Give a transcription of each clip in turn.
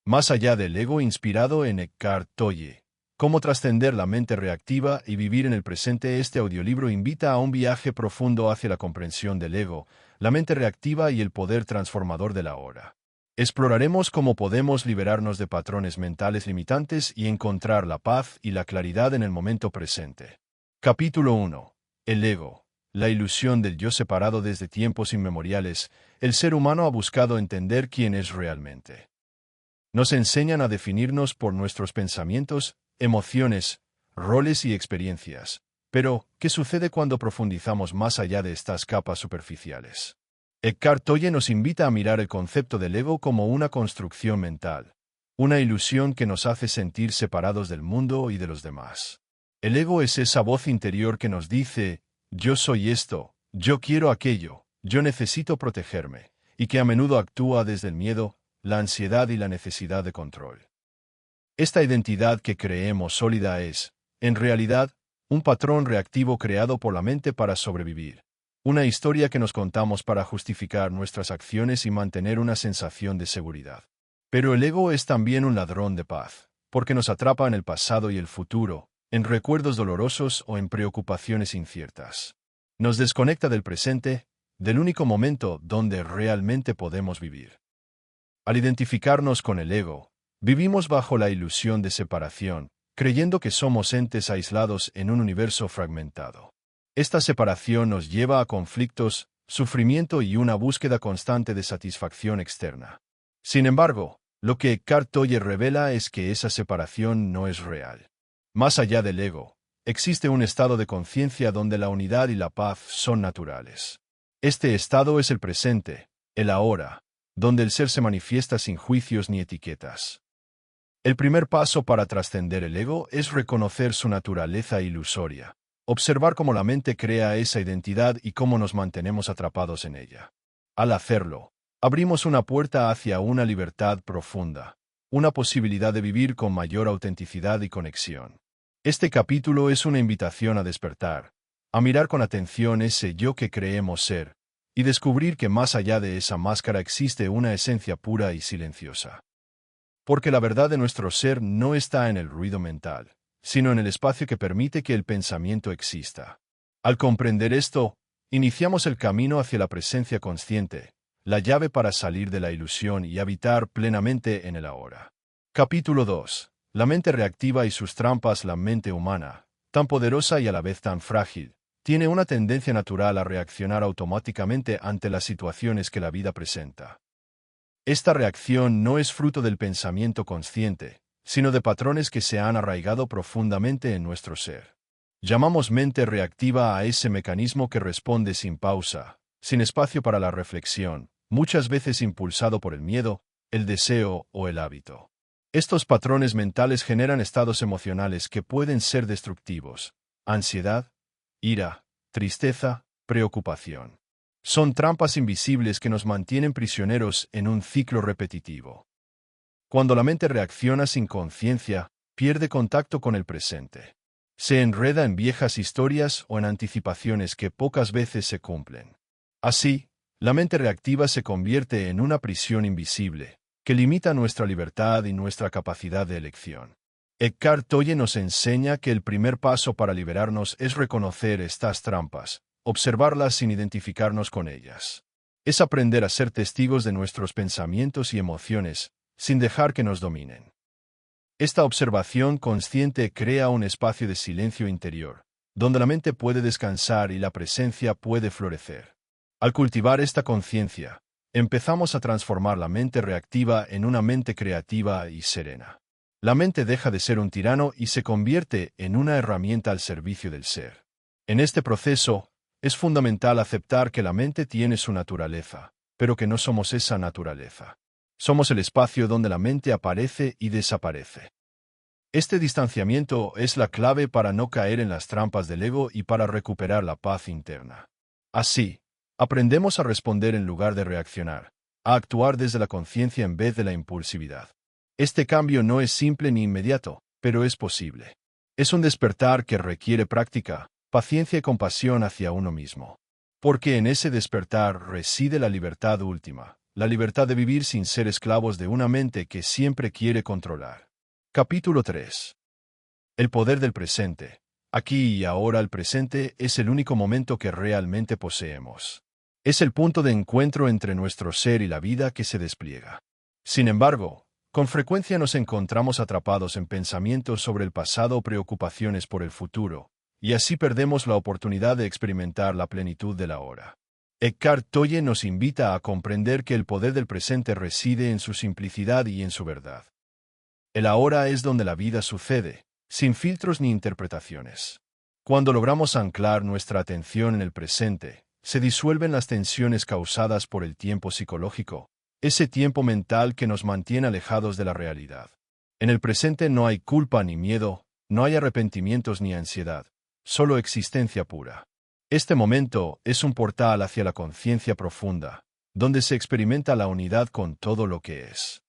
Más allá del ego, inspirado en Eckhart Tolle. Cómo trascender la mente reactiva y vivir en el presente. Este audiolibro invita a un viaje profundo hacia la comprensión del ego, la mente reactiva y el poder transformador de la hora. Exploraremos cómo podemos liberarnos de patrones mentales limitantes y encontrar la paz y la claridad en el momento presente. Capítulo 1. El ego. La ilusión del yo separado desde tiempos inmemoriales. El ser humano ha buscado entender quién es realmente. Nos enseñan a definirnos por nuestros pensamientos, emociones, roles y experiencias. Pero, ¿qué sucede cuando profundizamos más allá de estas capas superficiales? Eckhart Tolle nos invita a mirar el concepto del ego como una construcción mental, una ilusión que nos hace sentir separados del mundo y de los demás. El ego es esa voz interior que nos dice, yo soy esto, yo quiero aquello, yo necesito protegerme, y que a menudo actúa desde el miedo, la ansiedad y la necesidad de control. Esta identidad que creemos sólida es, en realidad, un patrón reactivo creado por la mente para sobrevivir. Una historia que nos contamos para justificar nuestras acciones y mantener una sensación de seguridad. Pero el ego es también un ladrón de paz, porque nos atrapa en el pasado y el futuro, en recuerdos dolorosos o en preocupaciones inciertas. Nos desconecta del presente, del único momento donde realmente podemos vivir. Al identificarnos con el ego, vivimos bajo la ilusión de separación, creyendo que somos entes aislados en un universo fragmentado. Esta separación nos lleva a conflictos, sufrimiento y una búsqueda constante de satisfacción externa. Sin embargo, lo que Eckhart Tolle revela es que esa separación no es real. Más allá del ego, existe un estado de conciencia donde la unidad y la paz son naturales. Este estado es el presente, el ahora, donde el ser se manifiesta sin juicios ni etiquetas. El primer paso para trascender el ego es reconocer su naturaleza ilusoria, observar cómo la mente crea esa identidad y cómo nos mantenemos atrapados en ella. Al hacerlo, abrimos una puerta hacia una libertad profunda, una posibilidad de vivir con mayor autenticidad y conexión. Este capítulo es una invitación a despertar, a mirar con atención ese yo que creemos ser, y descubrir que más allá de esa máscara existe una esencia pura y silenciosa. Porque la verdad de nuestro ser no está en el ruido mental, sino en el espacio que permite que el pensamiento exista. Al comprender esto, iniciamos el camino hacia la presencia consciente, la llave para salir de la ilusión y habitar plenamente en el ahora. Capítulo 2. La mente reactiva y sus trampas. La mente humana, tan poderosa y a la vez tan frágil, tiene una tendencia natural a reaccionar automáticamente ante las situaciones que la vida presenta. Esta reacción no es fruto del pensamiento consciente, sino de patrones que se han arraigado profundamente en nuestro ser. Llamamos mente reactiva a ese mecanismo que responde sin pausa, sin espacio para la reflexión, muchas veces impulsado por el miedo, el deseo o el hábito. Estos patrones mentales generan estados emocionales que pueden ser destructivos: ansiedad, ira, tristeza, preocupación. Son trampas invisibles que nos mantienen prisioneros en un ciclo repetitivo. Cuando la mente reacciona sin conciencia, pierde contacto con el presente. Se enreda en viejas historias o en anticipaciones que pocas veces se cumplen. Así, la mente reactiva se convierte en una prisión invisible, que limita nuestra libertad y nuestra capacidad de elección. Eckhart Tolle nos enseña que el primer paso para liberarnos es reconocer estas trampas, observarlas sin identificarnos con ellas. Es aprender a ser testigos de nuestros pensamientos y emociones, sin dejar que nos dominen. Esta observación consciente crea un espacio de silencio interior, donde la mente puede descansar y la presencia puede florecer. Al cultivar esta conciencia, empezamos a transformar la mente reactiva en una mente creativa y serena. La mente deja de ser un tirano y se convierte en una herramienta al servicio del ser. En este proceso, es fundamental aceptar que la mente tiene su naturaleza, pero que no somos esa naturaleza. Somos el espacio donde la mente aparece y desaparece. Este distanciamiento es la clave para no caer en las trampas del ego y para recuperar la paz interna. Así, aprendemos a responder en lugar de reaccionar, a actuar desde la conciencia en vez de la impulsividad. Este cambio no es simple ni inmediato, pero es posible. Es un despertar que requiere práctica, paciencia y compasión hacia uno mismo. Porque en ese despertar reside la libertad última, la libertad de vivir sin ser esclavos de una mente que siempre quiere controlar. Capítulo 3. El poder del presente. Aquí y ahora el presente es el único momento que realmente poseemos. Es el punto de encuentro entre nuestro ser y la vida que se despliega. Sin embargo, con frecuencia nos encontramos atrapados en pensamientos sobre el pasado o preocupaciones por el futuro, y así perdemos la oportunidad de experimentar la plenitud del ahora. Eckhart Tolle nos invita a comprender que el poder del presente reside en su simplicidad y en su verdad. El ahora es donde la vida sucede, sin filtros ni interpretaciones. Cuando logramos anclar nuestra atención en el presente, se disuelven las tensiones causadas por el tiempo psicológico, ese tiempo mental que nos mantiene alejados de la realidad. En el presente no hay culpa ni miedo, no hay arrepentimientos ni ansiedad, solo existencia pura. Este momento es un portal hacia la conciencia profunda, donde se experimenta la unidad con todo lo que es.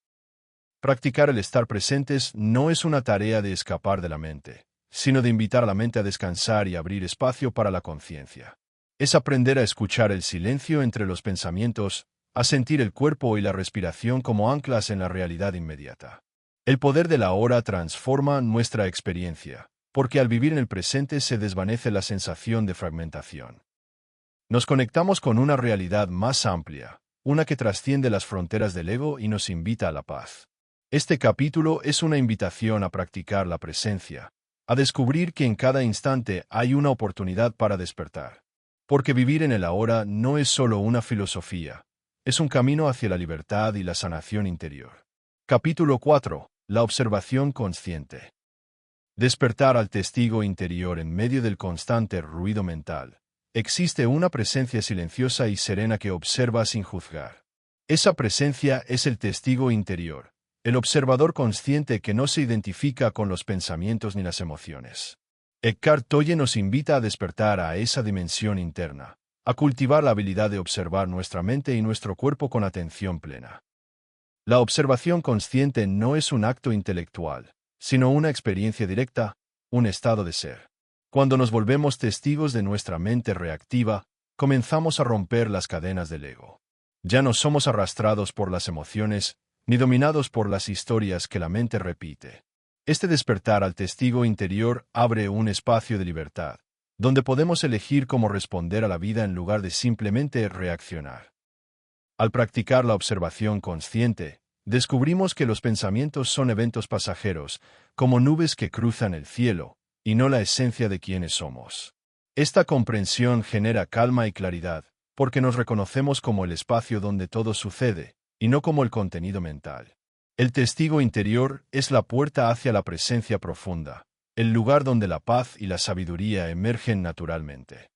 Practicar el estar presentes no es una tarea de escapar de la mente, sino de invitar a la mente a descansar y abrir espacio para la conciencia. Es aprender a escuchar el silencio entre los pensamientos, a sentir el cuerpo y la respiración como anclas en la realidad inmediata. El poder de la hora transforma nuestra experiencia, porque al vivir en el presente se desvanece la sensación de fragmentación. Nos conectamos con una realidad más amplia, una que trasciende las fronteras del ego y nos invita a la paz. Este capítulo es una invitación a practicar la presencia, a descubrir que en cada instante hay una oportunidad para despertar. Porque vivir en el ahora no es solo una filosofía, es un camino hacia la libertad y la sanación interior. Capítulo 4. La observación consciente. Despertar al testigo interior en medio del constante ruido mental. Existe una presencia silenciosa y serena que observa sin juzgar. Esa presencia es el testigo interior, el observador consciente que no se identifica con los pensamientos ni las emociones. Eckhart Tolle nos invita a despertar a esa dimensión interna, a cultivar la habilidad de observar nuestra mente y nuestro cuerpo con atención plena. La observación consciente no es un acto intelectual, sino una experiencia directa, un estado de ser. Cuando nos volvemos testigos de nuestra mente reactiva, comenzamos a romper las cadenas del ego. Ya no somos arrastrados por las emociones, ni dominados por las historias que la mente repite. Este despertar al testigo interior abre un espacio de libertad, donde podemos elegir cómo responder a la vida en lugar de simplemente reaccionar. Al practicar la observación consciente, descubrimos que los pensamientos son eventos pasajeros, como nubes que cruzan el cielo, y no la esencia de quienes somos. Esta comprensión genera calma y claridad, porque nos reconocemos como el espacio donde todo sucede, y no como el contenido mental. El testigo interior es la puerta hacia la presencia profunda, el lugar donde la paz y la sabiduría emergen naturalmente.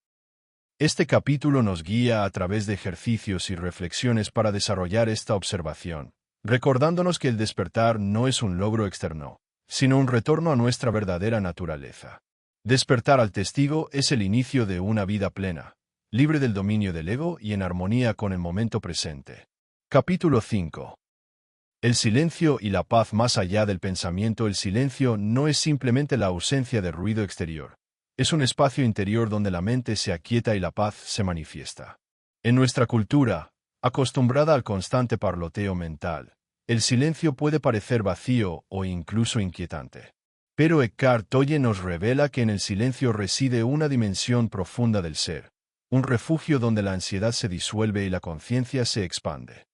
Este capítulo nos guía a través de ejercicios y reflexiones para desarrollar esta observación, recordándonos que el despertar no es un logro externo, sino un retorno a nuestra verdadera naturaleza. Despertar al testigo es el inicio de una vida plena, libre del dominio del ego y en armonía con el momento presente. Capítulo 5. El silencio y la paz más allá del pensamiento. El silencio no es simplemente la ausencia de ruido exterior. Es un espacio interior donde la mente se aquieta y la paz se manifiesta. En nuestra cultura, acostumbrada al constante parloteo mental, el silencio puede parecer vacío o incluso inquietante. Pero Eckhart Tolle nos revela que en el silencio reside una dimensión profunda del ser, un refugio donde la ansiedad se disuelve y la conciencia se expande.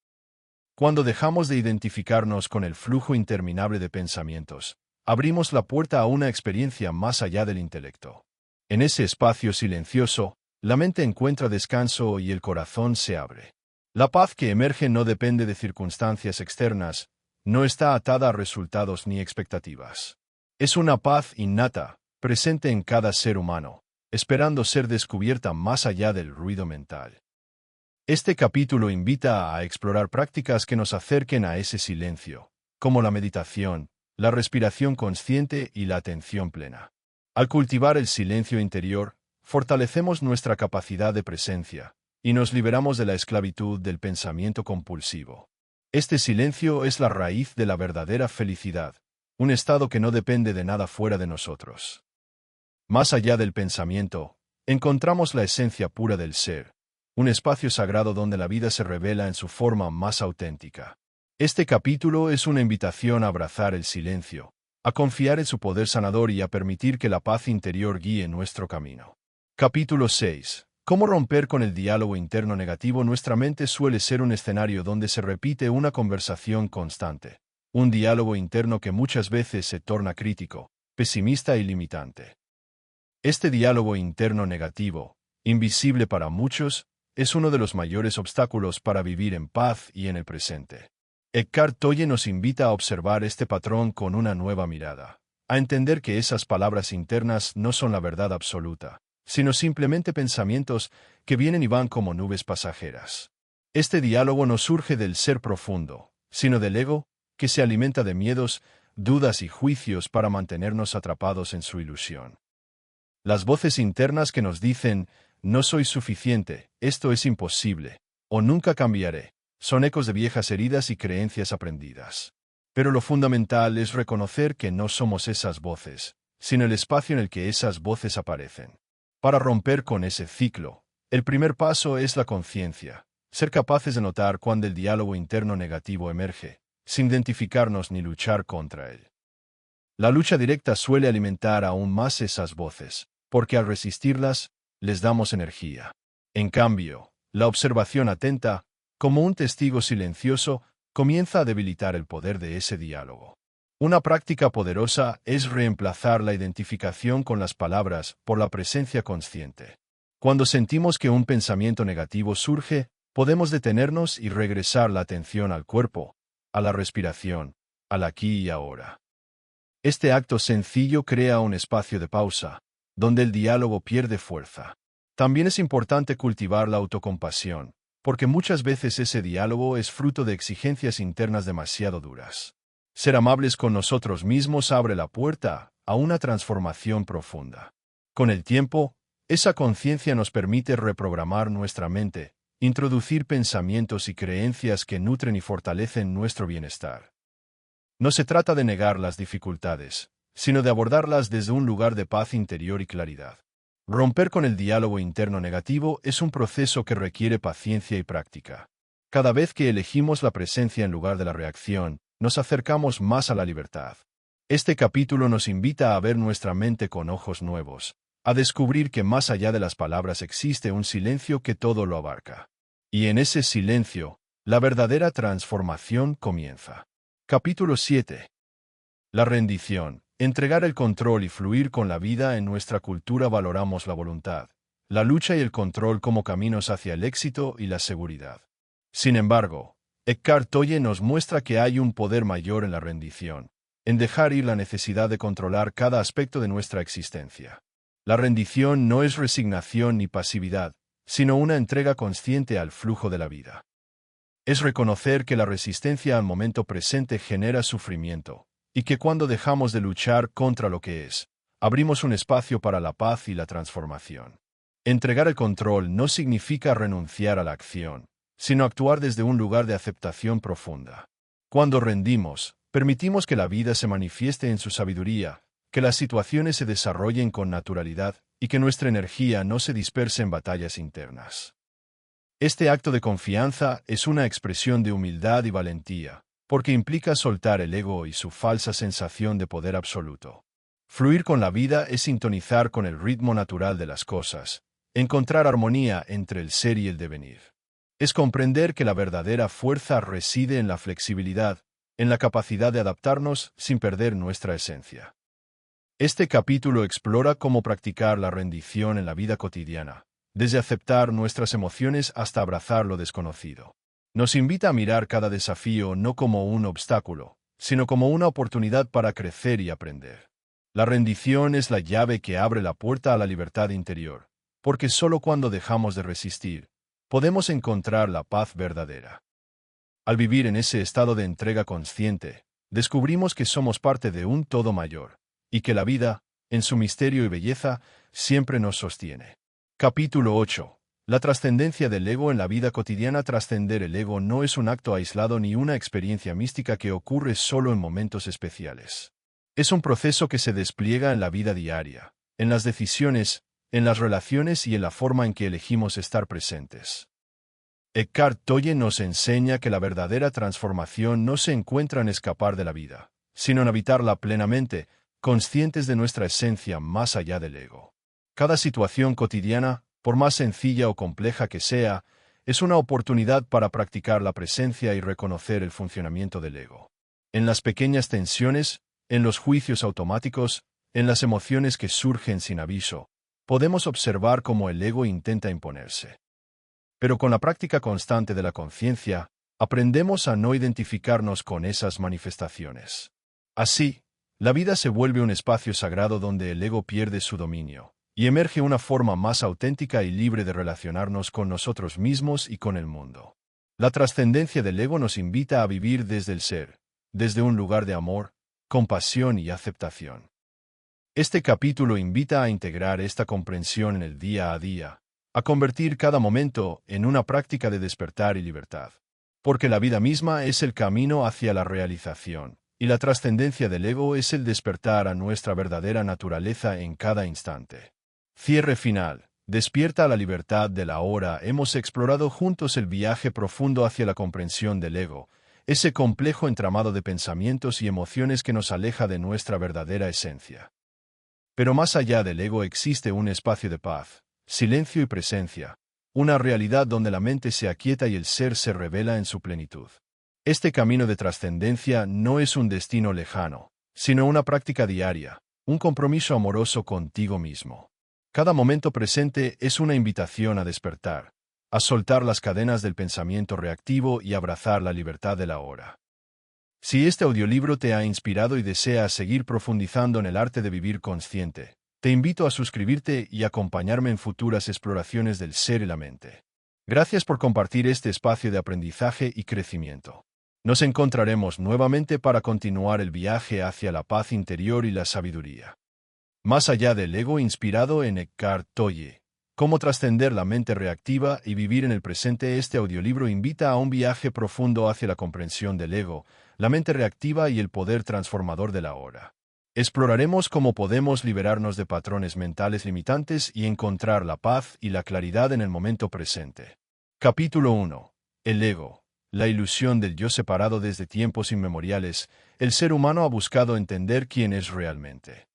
Cuando dejamos de identificarnos con el flujo interminable de pensamientos, abrimos la puerta a una experiencia más allá del intelecto. En ese espacio silencioso, la mente encuentra descanso y el corazón se abre. La paz que emerge no depende de circunstancias externas, no está atada a resultados ni expectativas. Es una paz innata, presente en cada ser humano, esperando ser descubierta más allá del ruido mental. Este capítulo invita a explorar prácticas que nos acerquen a ese silencio, como la meditación, la respiración consciente y la atención plena. Al cultivar el silencio interior, fortalecemos nuestra capacidad de presencia, y nos liberamos de la esclavitud del pensamiento compulsivo. Este silencio es la raíz de la verdadera felicidad, un estado que no depende de nada fuera de nosotros. Más allá del pensamiento, encontramos la esencia pura del ser, un espacio sagrado donde la vida se revela en su forma más auténtica. Este capítulo es una invitación a abrazar el silencio, a confiar en su poder sanador y a permitir que la paz interior guíe nuestro camino. Capítulo 6. ¿Cómo romper con el diálogo interno negativo? Nuestra mente suele ser un escenario donde se repite una conversación constante, un diálogo interno que muchas veces se torna crítico, pesimista y limitante. Este diálogo interno negativo, invisible para muchos, es uno de los mayores obstáculos para vivir en paz y en el presente. Eckhart Tolle nos invita a observar este patrón con una nueva mirada, a entender que esas palabras internas no son la verdad absoluta, sino simplemente pensamientos que vienen y van como nubes pasajeras. Este diálogo no surge del ser profundo, sino del ego, que se alimenta de miedos, dudas y juicios para mantenernos atrapados en su ilusión. Las voces internas que nos dicen, no soy suficiente, esto es imposible, o nunca cambiaré, son ecos de viejas heridas y creencias aprendidas. Pero lo fundamental es reconocer que no somos esas voces, sino el espacio en el que esas voces aparecen. Para romper con ese ciclo, el primer paso es la conciencia, ser capaces de notar cuando el diálogo interno negativo emerge, sin identificarnos ni luchar contra él. La lucha directa suele alimentar aún más esas voces, porque al resistirlas, les damos energía. En cambio, la observación atenta, como un testigo silencioso, comienza a debilitar el poder de ese diálogo. Una práctica poderosa es reemplazar la identificación con las palabras por la presencia consciente. Cuando sentimos que un pensamiento negativo surge, podemos detenernos y regresar la atención al cuerpo, a la respiración, al aquí y ahora. Este acto sencillo crea un espacio de pausa, donde el diálogo pierde fuerza. También es importante cultivar la autocompasión, porque muchas veces ese diálogo es fruto de exigencias internas demasiado duras. Ser amables con nosotros mismos abre la puerta a una transformación profunda. Con el tiempo, esa conciencia nos permite reprogramar nuestra mente, introducir pensamientos y creencias que nutren y fortalecen nuestro bienestar. No se trata de negar las dificultades, sino de abordarlas desde un lugar de paz interior y claridad. Romper con el diálogo interno negativo es un proceso que requiere paciencia y práctica. Cada vez que elegimos la presencia en lugar de la reacción, nos acercamos más a la libertad. Este capítulo nos invita a ver nuestra mente con ojos nuevos, a descubrir que más allá de las palabras existe un silencio que todo lo abarca. Y en ese silencio, la verdadera transformación comienza. Capítulo 7. La rendición. Entregar el control y fluir con la vida. En nuestra cultura valoramos la voluntad, la lucha y el control como caminos hacia el éxito y la seguridad. Sin embargo, Eckhart Tolle nos muestra que hay un poder mayor en la rendición, en dejar ir la necesidad de controlar cada aspecto de nuestra existencia. La rendición no es resignación ni pasividad, sino una entrega consciente al flujo de la vida. Es reconocer que la resistencia al momento presente genera sufrimiento, y que cuando dejamos de luchar contra lo que es, abrimos un espacio para la paz y la transformación. Entregar el control no significa renunciar a la acción, sino actuar desde un lugar de aceptación profunda. Cuando rendimos, permitimos que la vida se manifieste en su sabiduría, que las situaciones se desarrollen con naturalidad y que nuestra energía no se disperse en batallas internas. Este acto de confianza es una expresión de humildad y valentía, porque implica soltar el ego y su falsa sensación de poder absoluto. Fluir con la vida es sintonizar con el ritmo natural de las cosas, encontrar armonía entre el ser y el devenir. Es comprender que la verdadera fuerza reside en la flexibilidad, en la capacidad de adaptarnos sin perder nuestra esencia. Este capítulo explora cómo practicar la rendición en la vida cotidiana, desde aceptar nuestras emociones hasta abrazar lo desconocido. Nos invita a mirar cada desafío no como un obstáculo, sino como una oportunidad para crecer y aprender. La rendición es la llave que abre la puerta a la libertad interior, porque solo cuando dejamos de resistir, podemos encontrar la paz verdadera. Al vivir en ese estado de entrega consciente, descubrimos que somos parte de un todo mayor, y que la vida, en su misterio y belleza, siempre nos sostiene. Capítulo 8. La trascendencia del ego en la vida cotidiana. Trascender el ego no es un acto aislado ni una experiencia mística que ocurre solo en momentos especiales. Es un proceso que se despliega en la vida diaria, en las decisiones, en las relaciones y en la forma en que elegimos estar presentes. Eckhart Tolle nos enseña que la verdadera transformación no se encuentra en escapar de la vida, sino en habitarla plenamente, conscientes de nuestra esencia más allá del ego. Cada situación cotidiana, por más sencilla o compleja que sea, es una oportunidad para practicar la presencia y reconocer el funcionamiento del ego. En las pequeñas tensiones, en los juicios automáticos, en las emociones que surgen sin aviso, podemos observar cómo el ego intenta imponerse. Pero con la práctica constante de la conciencia, aprendemos a no identificarnos con esas manifestaciones. Así, la vida se vuelve un espacio sagrado donde el ego pierde su dominio, y emerge una forma más auténtica y libre de relacionarnos con nosotros mismos y con el mundo. La trascendencia del ego nos invita a vivir desde el ser, desde un lugar de amor, compasión y aceptación. Este capítulo invita a integrar esta comprensión en el día a día, a convertir cada momento en una práctica de despertar y libertad. Porque la vida misma es el camino hacia la realización, y la trascendencia del ego es el despertar a nuestra verdadera naturaleza en cada instante. Cierre final. Despierta a la libertad de la hora. Hemos explorado juntos el viaje profundo hacia la comprensión del ego, ese complejo entramado de pensamientos y emociones que nos aleja de nuestra verdadera esencia. Pero más allá del ego existe un espacio de paz, silencio y presencia, una realidad donde la mente se aquieta y el ser se revela en su plenitud. Este camino de trascendencia no es un destino lejano, sino una práctica diaria, un compromiso amoroso contigo mismo. Cada momento presente es una invitación a despertar, a soltar las cadenas del pensamiento reactivo y abrazar la libertad de la hora. Si este audiolibro te ha inspirado y deseas seguir profundizando en el arte de vivir consciente, te invito a suscribirte y acompañarme en futuras exploraciones del ser y la mente. Gracias por compartir este espacio de aprendizaje y crecimiento. Nos encontraremos nuevamente para continuar el viaje hacia la paz interior y la sabiduría. Más allá del ego, inspirado en Eckhart Tolle. Cómo trascender la mente reactiva y vivir en el presente. Este audiolibro invita a un viaje profundo hacia la comprensión del ego, la mente reactiva y el poder transformador de la hora. Exploraremos cómo podemos liberarnos de patrones mentales limitantes y encontrar la paz y la claridad en el momento presente. Capítulo 1. El ego. La ilusión del yo separado desde tiempos inmemoriales. El ser humano ha buscado entender quién es realmente.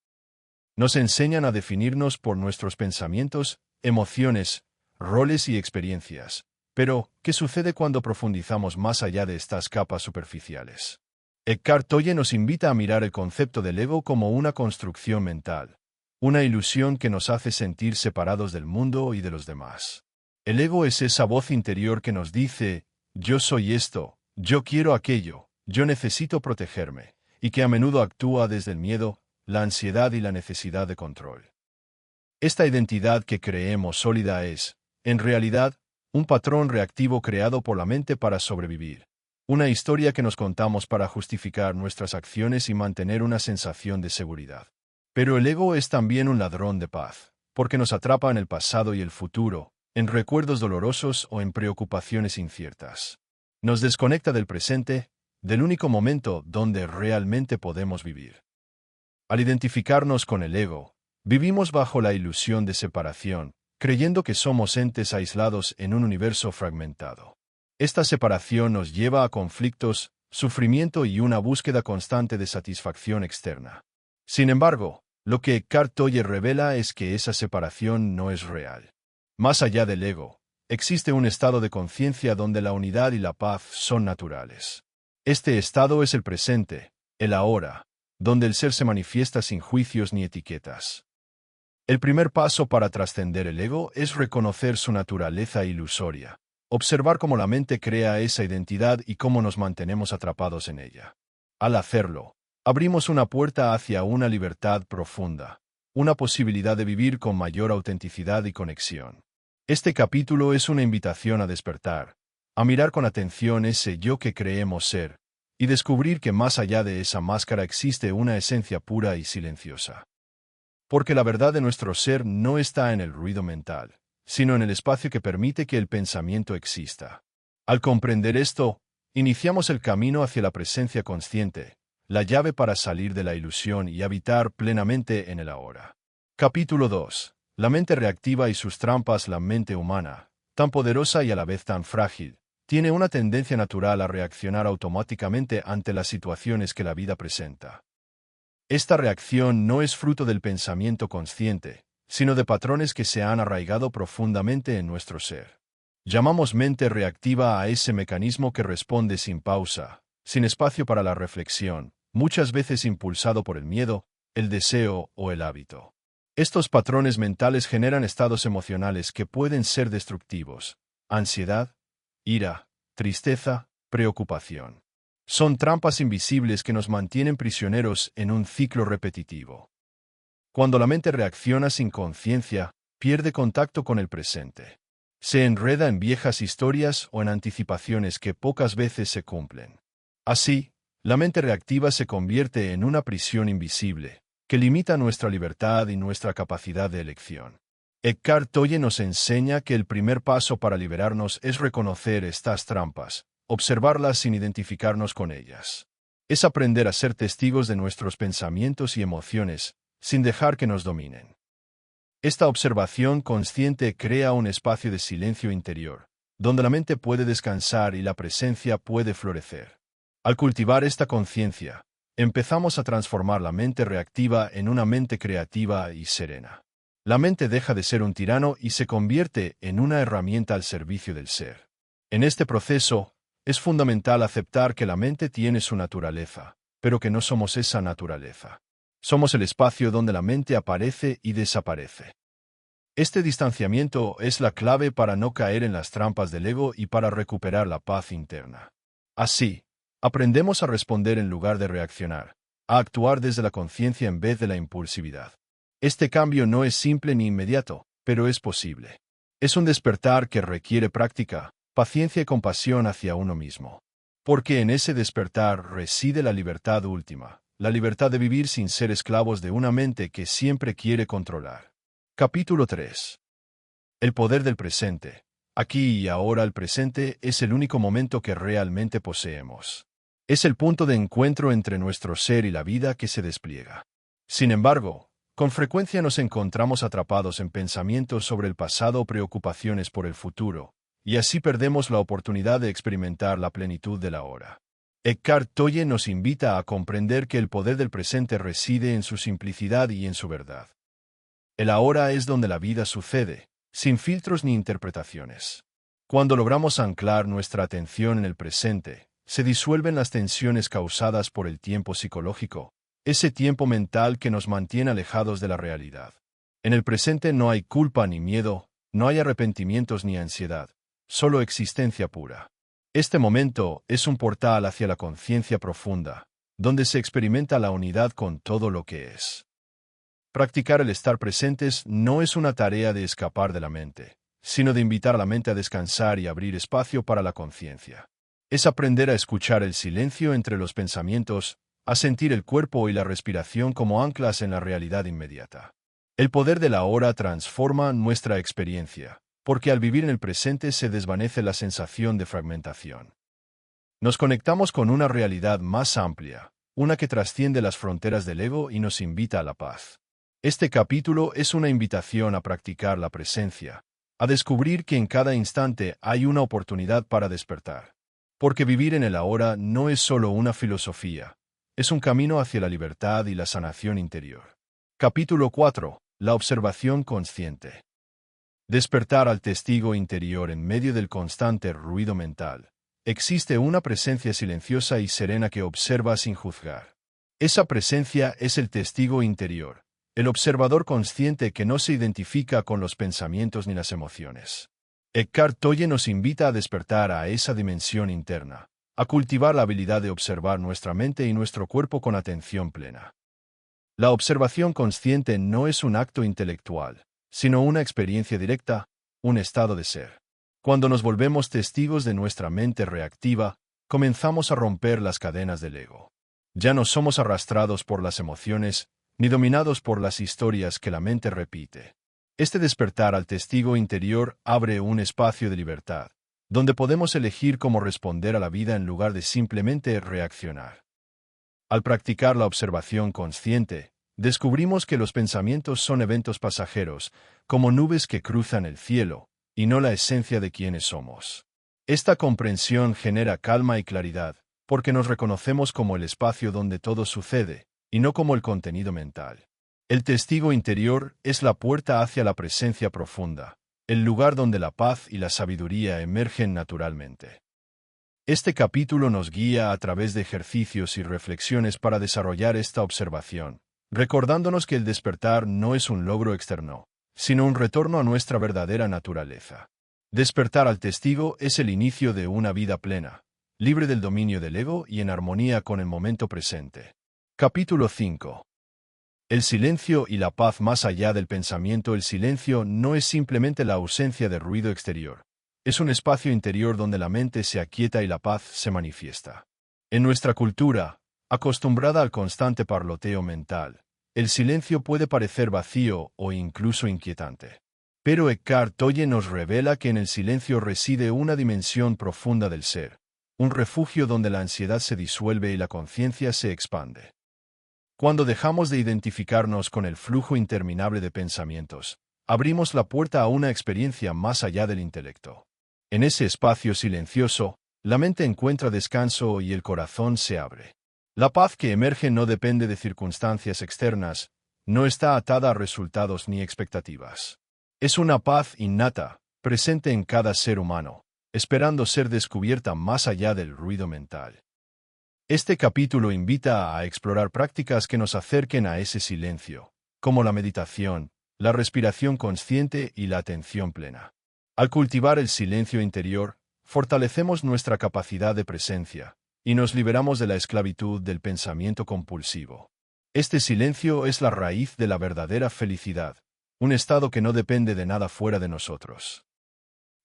Nos enseñan a definirnos por nuestros pensamientos, emociones, roles y experiencias. Pero, ¿qué sucede cuando profundizamos más allá de estas capas superficiales? Eckhart Tolle nos invita a mirar el concepto del ego como una construcción mental, una ilusión que nos hace sentir separados del mundo y de los demás. El ego es esa voz interior que nos dice, yo soy esto, yo quiero aquello, yo necesito protegerme, y que a menudo actúa desde el miedo, la ansiedad y la necesidad de control. Esta identidad que creemos sólida es, en realidad, un patrón reactivo creado por la mente para sobrevivir. Una historia que nos contamos para justificar nuestras acciones y mantener una sensación de seguridad. Pero el ego es también un ladrón de paz, porque nos atrapa en el pasado y el futuro, en recuerdos dolorosos o en preocupaciones inciertas. Nos desconecta del presente, del único momento donde realmente podemos vivir. Al identificarnos con el ego, vivimos bajo la ilusión de separación, creyendo que somos entes aislados en un universo fragmentado. Esta separación nos lleva a conflictos, sufrimiento y una búsqueda constante de satisfacción externa. Sin embargo, lo que Eckhart Tolle revela es que esa separación no es real. Más allá del ego, existe un estado de conciencia donde la unidad y la paz son naturales. Este estado es el presente, el ahora, donde el ser se manifiesta sin juicios ni etiquetas. El primer paso para trascender el ego es reconocer su naturaleza ilusoria, observar cómo la mente crea esa identidad y cómo nos mantenemos atrapados en ella. Al hacerlo, abrimos una puerta hacia una libertad profunda, una posibilidad de vivir con mayor autenticidad y conexión. Este capítulo es una invitación a despertar, a mirar con atención ese yo que creemos ser, y descubrir que más allá de esa máscara existe una esencia pura y silenciosa. Porque la verdad de nuestro ser no está en el ruido mental, sino en el espacio que permite que el pensamiento exista. Al comprender esto, iniciamos el camino hacia la presencia consciente, la llave para salir de la ilusión y habitar plenamente en el ahora. Capítulo 2. La mente reactiva y sus trampas. La mente humana, tan poderosa y a la vez tan frágil, tiene una tendencia natural a reaccionar automáticamente ante las situaciones que la vida presenta. Esta reacción no es fruto del pensamiento consciente, sino de patrones que se han arraigado profundamente en nuestro ser. Llamamos mente reactiva a ese mecanismo que responde sin pausa, sin espacio para la reflexión, muchas veces impulsado por el miedo, el deseo o el hábito. Estos patrones mentales generan estados emocionales que pueden ser destructivos: ansiedad, ira, tristeza, preocupación. Son trampas invisibles que nos mantienen prisioneros en un ciclo repetitivo. Cuando la mente reacciona sin conciencia, pierde contacto con el presente. Se enreda en viejas historias o en anticipaciones que pocas veces se cumplen. Así, la mente reactiva se convierte en una prisión invisible, que limita nuestra libertad y nuestra capacidad de elección. Eckhart Tolle nos enseña que el primer paso para liberarnos es reconocer estas trampas, observarlas sin identificarnos con ellas. Es aprender a ser testigos de nuestros pensamientos y emociones, sin dejar que nos dominen. Esta observación consciente crea un espacio de silencio interior, donde la mente puede descansar y la presencia puede florecer. Al cultivar esta conciencia, empezamos a transformar la mente reactiva en una mente creativa y serena. La mente deja de ser un tirano y se convierte en una herramienta al servicio del ser. En este proceso, es fundamental aceptar que la mente tiene su naturaleza, pero que no somos esa naturaleza. Somos el espacio donde la mente aparece y desaparece. Este distanciamiento es la clave para no caer en las trampas del ego y para recuperar la paz interna. Así, aprendemos a responder en lugar de reaccionar, a actuar desde la conciencia en vez de la impulsividad. Este cambio no es simple ni inmediato, pero es posible. Es un despertar que requiere práctica, paciencia y compasión hacia uno mismo. Porque en ese despertar reside la libertad última, la libertad de vivir sin ser esclavos de una mente que siempre quiere controlar. Capítulo 3. El poder del presente. Aquí y ahora el presente es el único momento que realmente poseemos. Es el punto de encuentro entre nuestro ser y la vida que se despliega. Sin embargo, con frecuencia nos encontramos atrapados en pensamientos sobre el pasado o preocupaciones por el futuro, y así perdemos la oportunidad de experimentar la plenitud del ahora. Eckhart Tolle nos invita a comprender que el poder del presente reside en su simplicidad y en su verdad. El ahora es donde la vida sucede, sin filtros ni interpretaciones. Cuando logramos anclar nuestra atención en el presente, se disuelven las tensiones causadas por el tiempo psicológico, ese tiempo mental que nos mantiene alejados de la realidad. En el presente no hay culpa ni miedo, no hay arrepentimientos ni ansiedad, solo existencia pura. Este momento es un portal hacia la conciencia profunda, donde se experimenta la unidad con todo lo que es. Practicar el estar presentes no es una tarea de escapar de la mente, sino de invitar a la mente a descansar y abrir espacio para la conciencia. Es aprender a escuchar el silencio entre los pensamientos, a sentir el cuerpo y la respiración como anclas en la realidad inmediata. El poder de la hora transforma nuestra experiencia, porque al vivir en el presente se desvanece la sensación de fragmentación. Nos conectamos con una realidad más amplia, una que trasciende las fronteras del ego y nos invita a la paz. Este capítulo es una invitación a practicar la presencia, a descubrir que en cada instante hay una oportunidad para despertar. Porque vivir en el ahora no es solo una filosofía, es un camino hacia la libertad y la sanación interior. Capítulo 4. La observación consciente. Despertar al testigo interior en medio del constante ruido mental. Existe una presencia silenciosa y serena que observa sin juzgar. Esa presencia es el testigo interior, el observador consciente que no se identifica con los pensamientos ni las emociones. Eckhart Tolle nos invita a despertar a esa dimensión interna, a cultivar la habilidad de observar nuestra mente y nuestro cuerpo con atención plena. La observación consciente no es un acto intelectual, sino una experiencia directa, un estado de ser. Cuando nos volvemos testigos de nuestra mente reactiva, comenzamos a romper las cadenas del ego. Ya no somos arrastrados por las emociones, ni dominados por las historias que la mente repite. Este despertar al testigo interior abre un espacio de libertad, donde podemos elegir cómo responder a la vida en lugar de simplemente reaccionar. Al practicar la observación consciente, descubrimos que los pensamientos son eventos pasajeros, como nubes que cruzan el cielo, y no la esencia de quienes somos. Esta comprensión genera calma y claridad, porque nos reconocemos como el espacio donde todo sucede, y no como el contenido mental. El testigo interior es la puerta hacia la presencia profunda, el lugar donde la paz y la sabiduría emergen naturalmente. Este capítulo nos guía a través de ejercicios y reflexiones para desarrollar esta observación, recordándonos que el despertar no es un logro externo, sino un retorno a nuestra verdadera naturaleza. Despertar al testigo es el inicio de una vida plena, libre del dominio del ego y en armonía con el momento presente. Capítulo 5. El silencio y la paz más allá del pensamiento. El silencio no es simplemente la ausencia de ruido exterior. Es un espacio interior donde la mente se aquieta y la paz se manifiesta. En nuestra cultura, acostumbrada al constante parloteo mental, el silencio puede parecer vacío o incluso inquietante. Pero Eckhart Tolle nos revela que en el silencio reside una dimensión profunda del ser, un refugio donde la ansiedad se disuelve y la conciencia se expande. Cuando dejamos de identificarnos con el flujo interminable de pensamientos, abrimos la puerta a una experiencia más allá del intelecto. En ese espacio silencioso, la mente encuentra descanso y el corazón se abre. La paz que emerge no depende de circunstancias externas, no está atada a resultados ni expectativas. Es una paz innata, presente en cada ser humano, esperando ser descubierta más allá del ruido mental. Este capítulo invita a explorar prácticas que nos acerquen a ese silencio, como la meditación, la respiración consciente y la atención plena. Al cultivar el silencio interior, fortalecemos nuestra capacidad de presencia, y nos liberamos de la esclavitud del pensamiento compulsivo. Este silencio es la raíz de la verdadera felicidad, un estado que no depende de nada fuera de nosotros.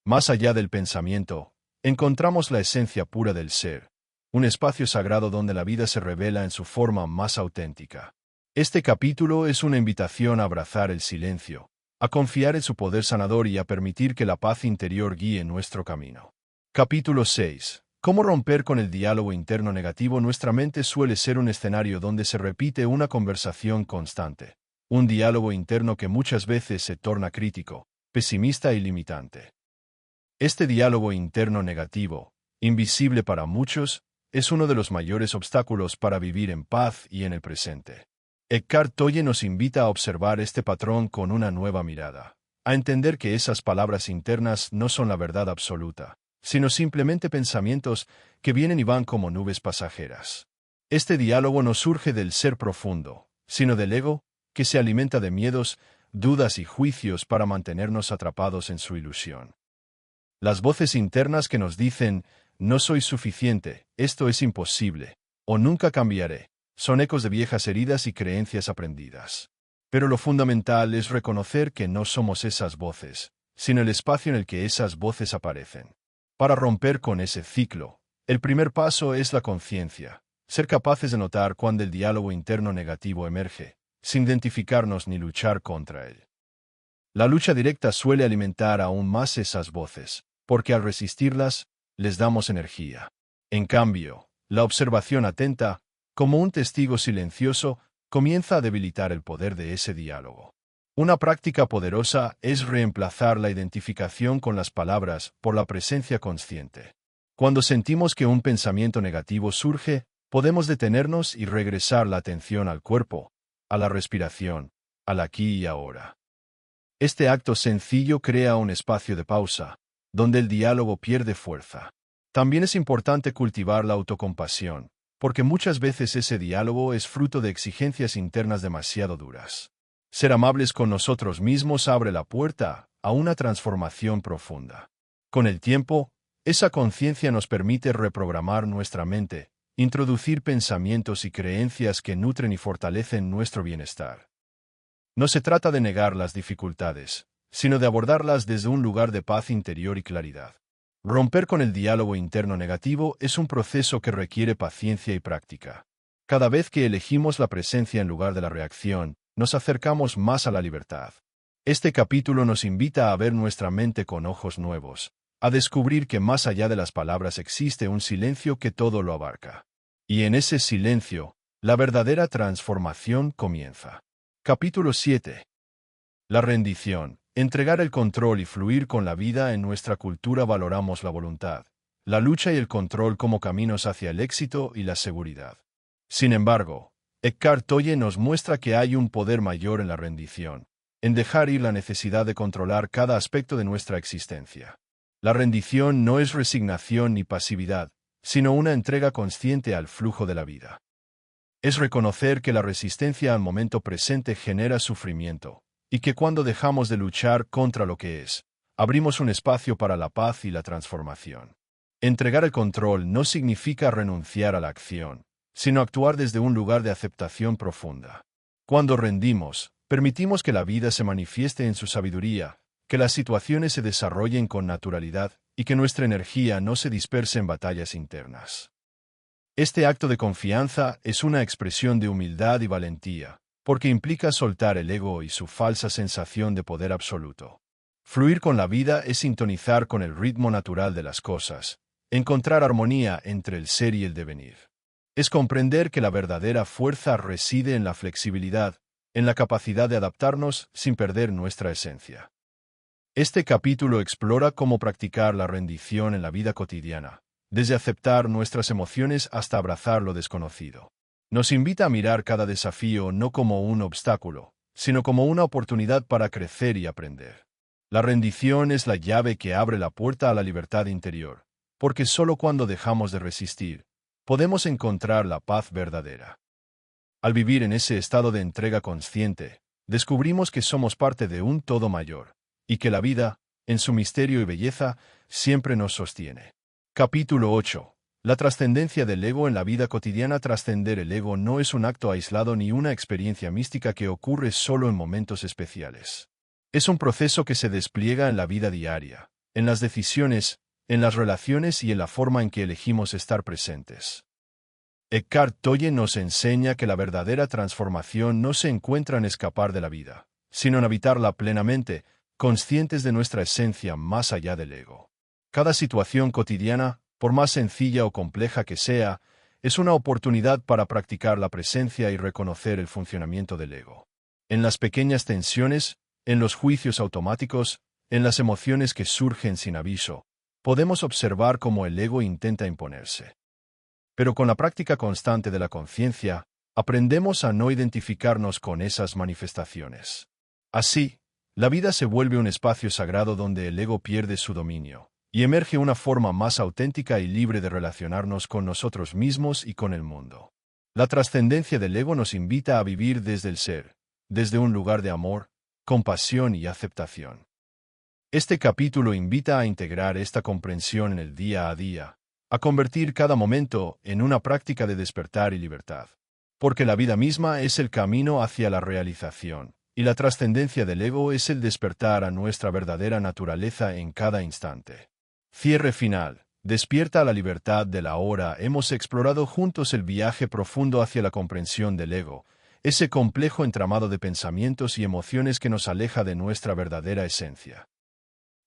Más allá del pensamiento, encontramos la esencia pura del ser, un espacio sagrado donde la vida se revela en su forma más auténtica. Este capítulo es una invitación a abrazar el silencio, a confiar en su poder sanador y a permitir que la paz interior guíe nuestro camino. Capítulo 6. ¿Cómo romper con el diálogo interno negativo? Nuestra mente suele ser un escenario donde se repite una conversación constante, un diálogo interno que muchas veces se torna crítico, pesimista y limitante. Este diálogo interno negativo, invisible para muchos, es uno de los mayores obstáculos para vivir en paz y en el presente. Eckhart Tolle nos invita a observar este patrón con una nueva mirada, a entender que esas palabras internas no son la verdad absoluta, sino simplemente pensamientos que vienen y van como nubes pasajeras. Este diálogo no surge del ser profundo, sino del ego, que se alimenta de miedos, dudas y juicios para mantenernos atrapados en su ilusión. Las voces internas que nos dicen, no soy suficiente, esto es imposible, o nunca cambiaré, son ecos de viejas heridas y creencias aprendidas. Pero lo fundamental es reconocer que no somos esas voces, sino el espacio en el que esas voces aparecen. Para romper con ese ciclo, el primer paso es la conciencia, ser capaces de notar cuando el diálogo interno negativo emerge, sin identificarnos ni luchar contra él. La lucha directa suele alimentar aún más esas voces, porque al resistirlas, les damos energía. En cambio, la observación atenta, como un testigo silencioso, comienza a debilitar el poder de ese diálogo. Una práctica poderosa es reemplazar la identificación con las palabras por la presencia consciente. Cuando sentimos que un pensamiento negativo surge, podemos detenernos y regresar la atención al cuerpo, a la respiración, al aquí y ahora. Este acto sencillo crea un espacio de pausa, donde el diálogo pierde fuerza. También es importante cultivar la autocompasión, porque muchas veces ese diálogo es fruto de exigencias internas demasiado duras. Ser amables con nosotros mismos abre la puerta a una transformación profunda. Con el tiempo, esa conciencia nos permite reprogramar nuestra mente, introducir pensamientos y creencias que nutren y fortalecen nuestro bienestar. No se trata de negar las dificultades, sino de abordarlas desde un lugar de paz interior y claridad. Romper con el diálogo interno negativo es un proceso que requiere paciencia y práctica. Cada vez que elegimos la presencia en lugar de la reacción, nos acercamos más a la libertad. Este capítulo nos invita a ver nuestra mente con ojos nuevos, a descubrir que más allá de las palabras existe un silencio que todo lo abarca. Y en ese silencio, la verdadera transformación comienza. Capítulo 7. La rendición. Entregar el control y fluir con la vida. En nuestra cultura valoramos la voluntad, la lucha y el control como caminos hacia el éxito y la seguridad. Sin embargo, Eckhart Tolle nos muestra que hay un poder mayor en la rendición, en dejar ir la necesidad de controlar cada aspecto de nuestra existencia. La rendición no es resignación ni pasividad, sino una entrega consciente al flujo de la vida. Es reconocer que la resistencia al momento presente genera sufrimiento, y que cuando dejamos de luchar contra lo que es, abrimos un espacio para la paz y la transformación. Entregar el control no significa renunciar a la acción, sino actuar desde un lugar de aceptación profunda. Cuando rendimos, permitimos que la vida se manifieste en su sabiduría, que las situaciones se desarrollen con naturalidad y que nuestra energía no se disperse en batallas internas. Este acto de confianza es una expresión de humildad y valentía, porque implica soltar el ego y su falsa sensación de poder absoluto. Fluir con la vida es sintonizar con el ritmo natural de las cosas, encontrar armonía entre el ser y el devenir. Es comprender que la verdadera fuerza reside en la flexibilidad, en la capacidad de adaptarnos sin perder nuestra esencia. Este capítulo explora cómo practicar la rendición en la vida cotidiana, desde aceptar nuestras emociones hasta abrazar lo desconocido. Nos invita a mirar cada desafío no como un obstáculo, sino como una oportunidad para crecer y aprender. La rendición es la llave que abre la puerta a la libertad interior, porque solo cuando dejamos de resistir, podemos encontrar la paz verdadera. Al vivir en ese estado de entrega consciente, descubrimos que somos parte de un todo mayor, y que la vida, en su misterio y belleza, siempre nos sostiene. Capítulo 8. La trascendencia del ego en la vida cotidiana. Trascender el ego no es un acto aislado ni una experiencia mística que ocurre solo en momentos especiales. Es un proceso que se despliega en la vida diaria, en las decisiones, en las relaciones y en la forma en que elegimos estar presentes. Eckhart Tolle nos enseña que la verdadera transformación no se encuentra en escapar de la vida, sino en habitarla plenamente, conscientes de nuestra esencia más allá del ego. Cada situación cotidiana, por más sencilla o compleja que sea, es una oportunidad para practicar la presencia y reconocer el funcionamiento del ego. En las pequeñas tensiones, en los juicios automáticos, en las emociones que surgen sin aviso, podemos observar cómo el ego intenta imponerse. Pero con la práctica constante de la conciencia, aprendemos a no identificarnos con esas manifestaciones. Así, la vida se vuelve un espacio sagrado donde el ego pierde su dominio, y emerge una forma más auténtica y libre de relacionarnos con nosotros mismos y con el mundo. La trascendencia del ego nos invita a vivir desde el ser, desde un lugar de amor, compasión y aceptación. Este capítulo invita a integrar esta comprensión en el día a día, a convertir cada momento en una práctica de despertar y libertad. Porque la vida misma es el camino hacia la realización, y la trascendencia del ego es el despertar a nuestra verdadera naturaleza en cada instante. Cierre final. Despierta a la libertad de la hora. Hemos explorado juntos el viaje profundo hacia la comprensión del ego, ese complejo entramado de pensamientos y emociones que nos aleja de nuestra verdadera esencia.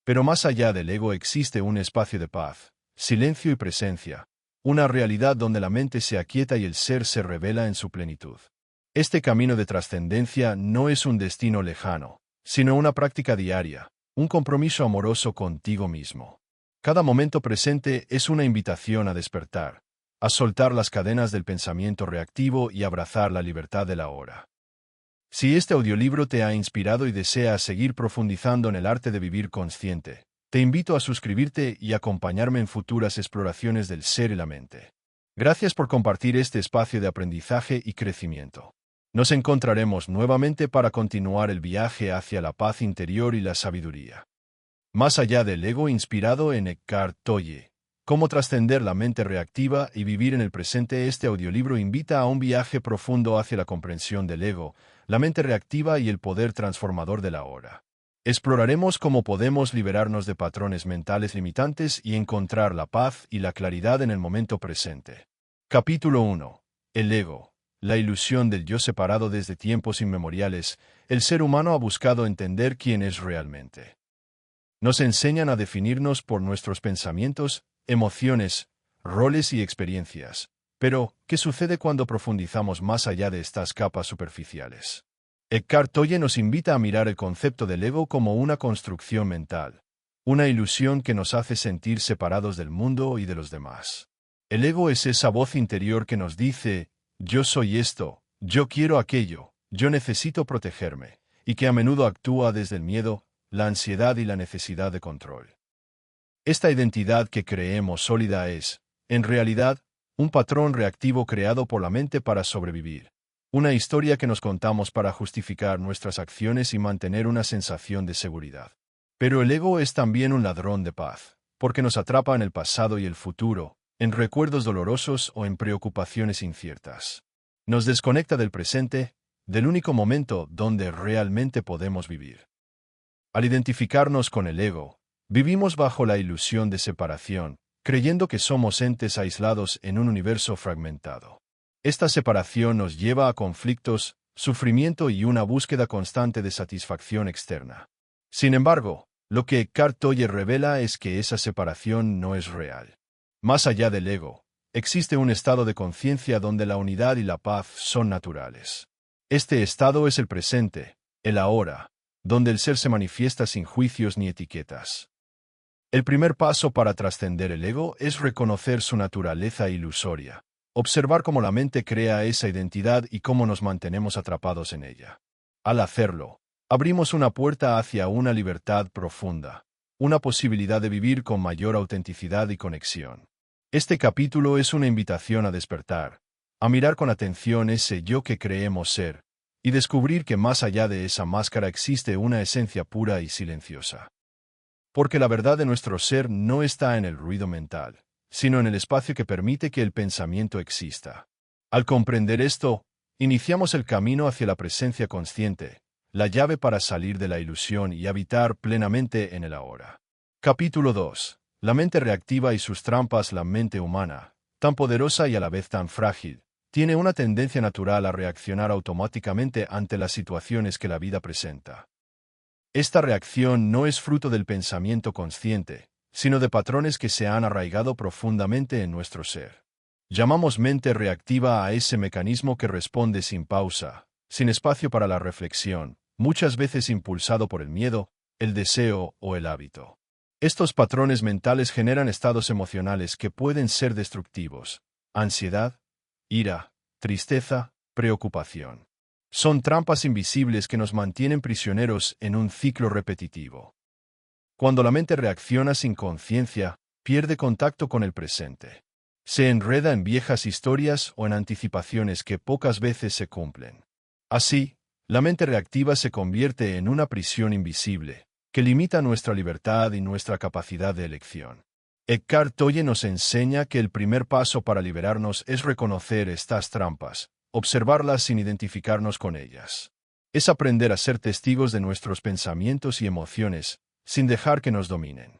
Pero más allá del ego existe un espacio de paz, silencio y presencia, una realidad donde la mente se aquieta y el ser se revela en su plenitud. Este camino de trascendencia no es un destino lejano, sino una práctica diaria, un compromiso amoroso contigo mismo. Cada momento presente es una invitación a despertar, a soltar las cadenas del pensamiento reactivo y abrazar la libertad de la hora. Si este audiolibro te ha inspirado y deseas seguir profundizando en el arte de vivir consciente, te invito a suscribirte y acompañarme en futuras exploraciones del ser y la mente. Gracias por compartir este espacio de aprendizaje y crecimiento. Nos encontraremos nuevamente para continuar el viaje hacia la paz interior y la sabiduría. Más allá del ego. Inspirado en Eckhart Tolle. Cómo trascender la mente reactiva y vivir en el presente. Este audiolibro invita a un viaje profundo hacia la comprensión del ego, la mente reactiva y el poder transformador de la hora. Exploraremos cómo podemos liberarnos de patrones mentales limitantes y encontrar la paz y la claridad en el momento presente. Capítulo 1. El ego. La ilusión del yo. Separado desde tiempos inmemoriales, el ser humano ha buscado entender quién es realmente. Nos enseñan a definirnos por nuestros pensamientos, emociones, roles y experiencias. Pero, ¿qué sucede cuando profundizamos más allá de estas capas superficiales? Eckhart Tolle nos invita a mirar el concepto del ego como una construcción mental, una ilusión que nos hace sentir separados del mundo y de los demás. El ego es esa voz interior que nos dice, yo soy esto, yo quiero aquello, yo necesito protegerme, y que a menudo actúa desde el miedo, la ansiedad y la necesidad de control. Esta identidad que creemos sólida es, en realidad, un patrón reactivo creado por la mente para sobrevivir. Una historia que nos contamos para justificar nuestras acciones y mantener una sensación de seguridad. Pero el ego es también un ladrón de paz, porque nos atrapa en el pasado y el futuro, en recuerdos dolorosos o en preocupaciones inciertas. Nos desconecta del presente, del único momento donde realmente podemos vivir. Al identificarnos con el ego, vivimos bajo la ilusión de separación, creyendo que somos entes aislados en un universo fragmentado. Esta separación nos lleva a conflictos, sufrimiento y una búsqueda constante de satisfacción externa. Sin embargo, lo que Eckhart Tolle revela es que esa separación no es real. Más allá del ego, existe un estado de conciencia donde la unidad y la paz son naturales. Este estado es el presente, el ahora, donde el ser se manifiesta sin juicios ni etiquetas. El primer paso para trascender el ego es reconocer su naturaleza ilusoria, observar cómo la mente crea esa identidad y cómo nos mantenemos atrapados en ella. Al hacerlo, abrimos una puerta hacia una libertad profunda, una posibilidad de vivir con mayor autenticidad y conexión. Este capítulo es una invitación a despertar, a mirar con atención ese yo que creemos ser, y descubrir que más allá de esa máscara existe una esencia pura y silenciosa. Porque la verdad de nuestro ser no está en el ruido mental, sino en el espacio que permite que el pensamiento exista. Al comprender esto, iniciamos el camino hacia la presencia consciente, la llave para salir de la ilusión y habitar plenamente en el ahora. Capítulo 2. La mente reactiva y sus trampas. La mente humana, tan poderosa y a la vez tan frágil, tiene una tendencia natural a reaccionar automáticamente ante las situaciones que la vida presenta. Esta reacción no es fruto del pensamiento consciente, sino de patrones que se han arraigado profundamente en nuestro ser. Llamamos mente reactiva a ese mecanismo que responde sin pausa, sin espacio para la reflexión, muchas veces impulsado por el miedo, el deseo o el hábito. Estos patrones mentales generan estados emocionales que pueden ser destructivos: ansiedad, ira, tristeza, preocupación. Son trampas invisibles que nos mantienen prisioneros en un ciclo repetitivo. Cuando la mente reacciona sin conciencia, pierde contacto con el presente. Se enreda en viejas historias o en anticipaciones que pocas veces se cumplen. Así, la mente reactiva se convierte en una prisión invisible, que limita nuestra libertad y nuestra capacidad de elección. Eckhart Tolle nos enseña que el primer paso para liberarnos es reconocer estas trampas, observarlas sin identificarnos con ellas. Es aprender a ser testigos de nuestros pensamientos y emociones, sin dejar que nos dominen.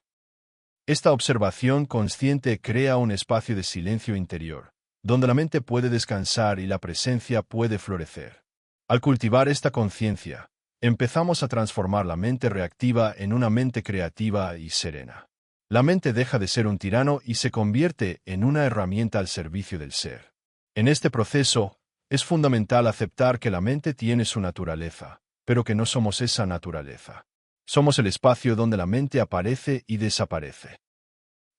Esta observación consciente crea un espacio de silencio interior, donde la mente puede descansar y la presencia puede florecer. Al cultivar esta conciencia, empezamos a transformar la mente reactiva en una mente creativa y serena. La mente deja de ser un tirano y se convierte en una herramienta al servicio del ser. En este proceso, es fundamental aceptar que la mente tiene su naturaleza, pero que no somos esa naturaleza. Somos el espacio donde la mente aparece y desaparece.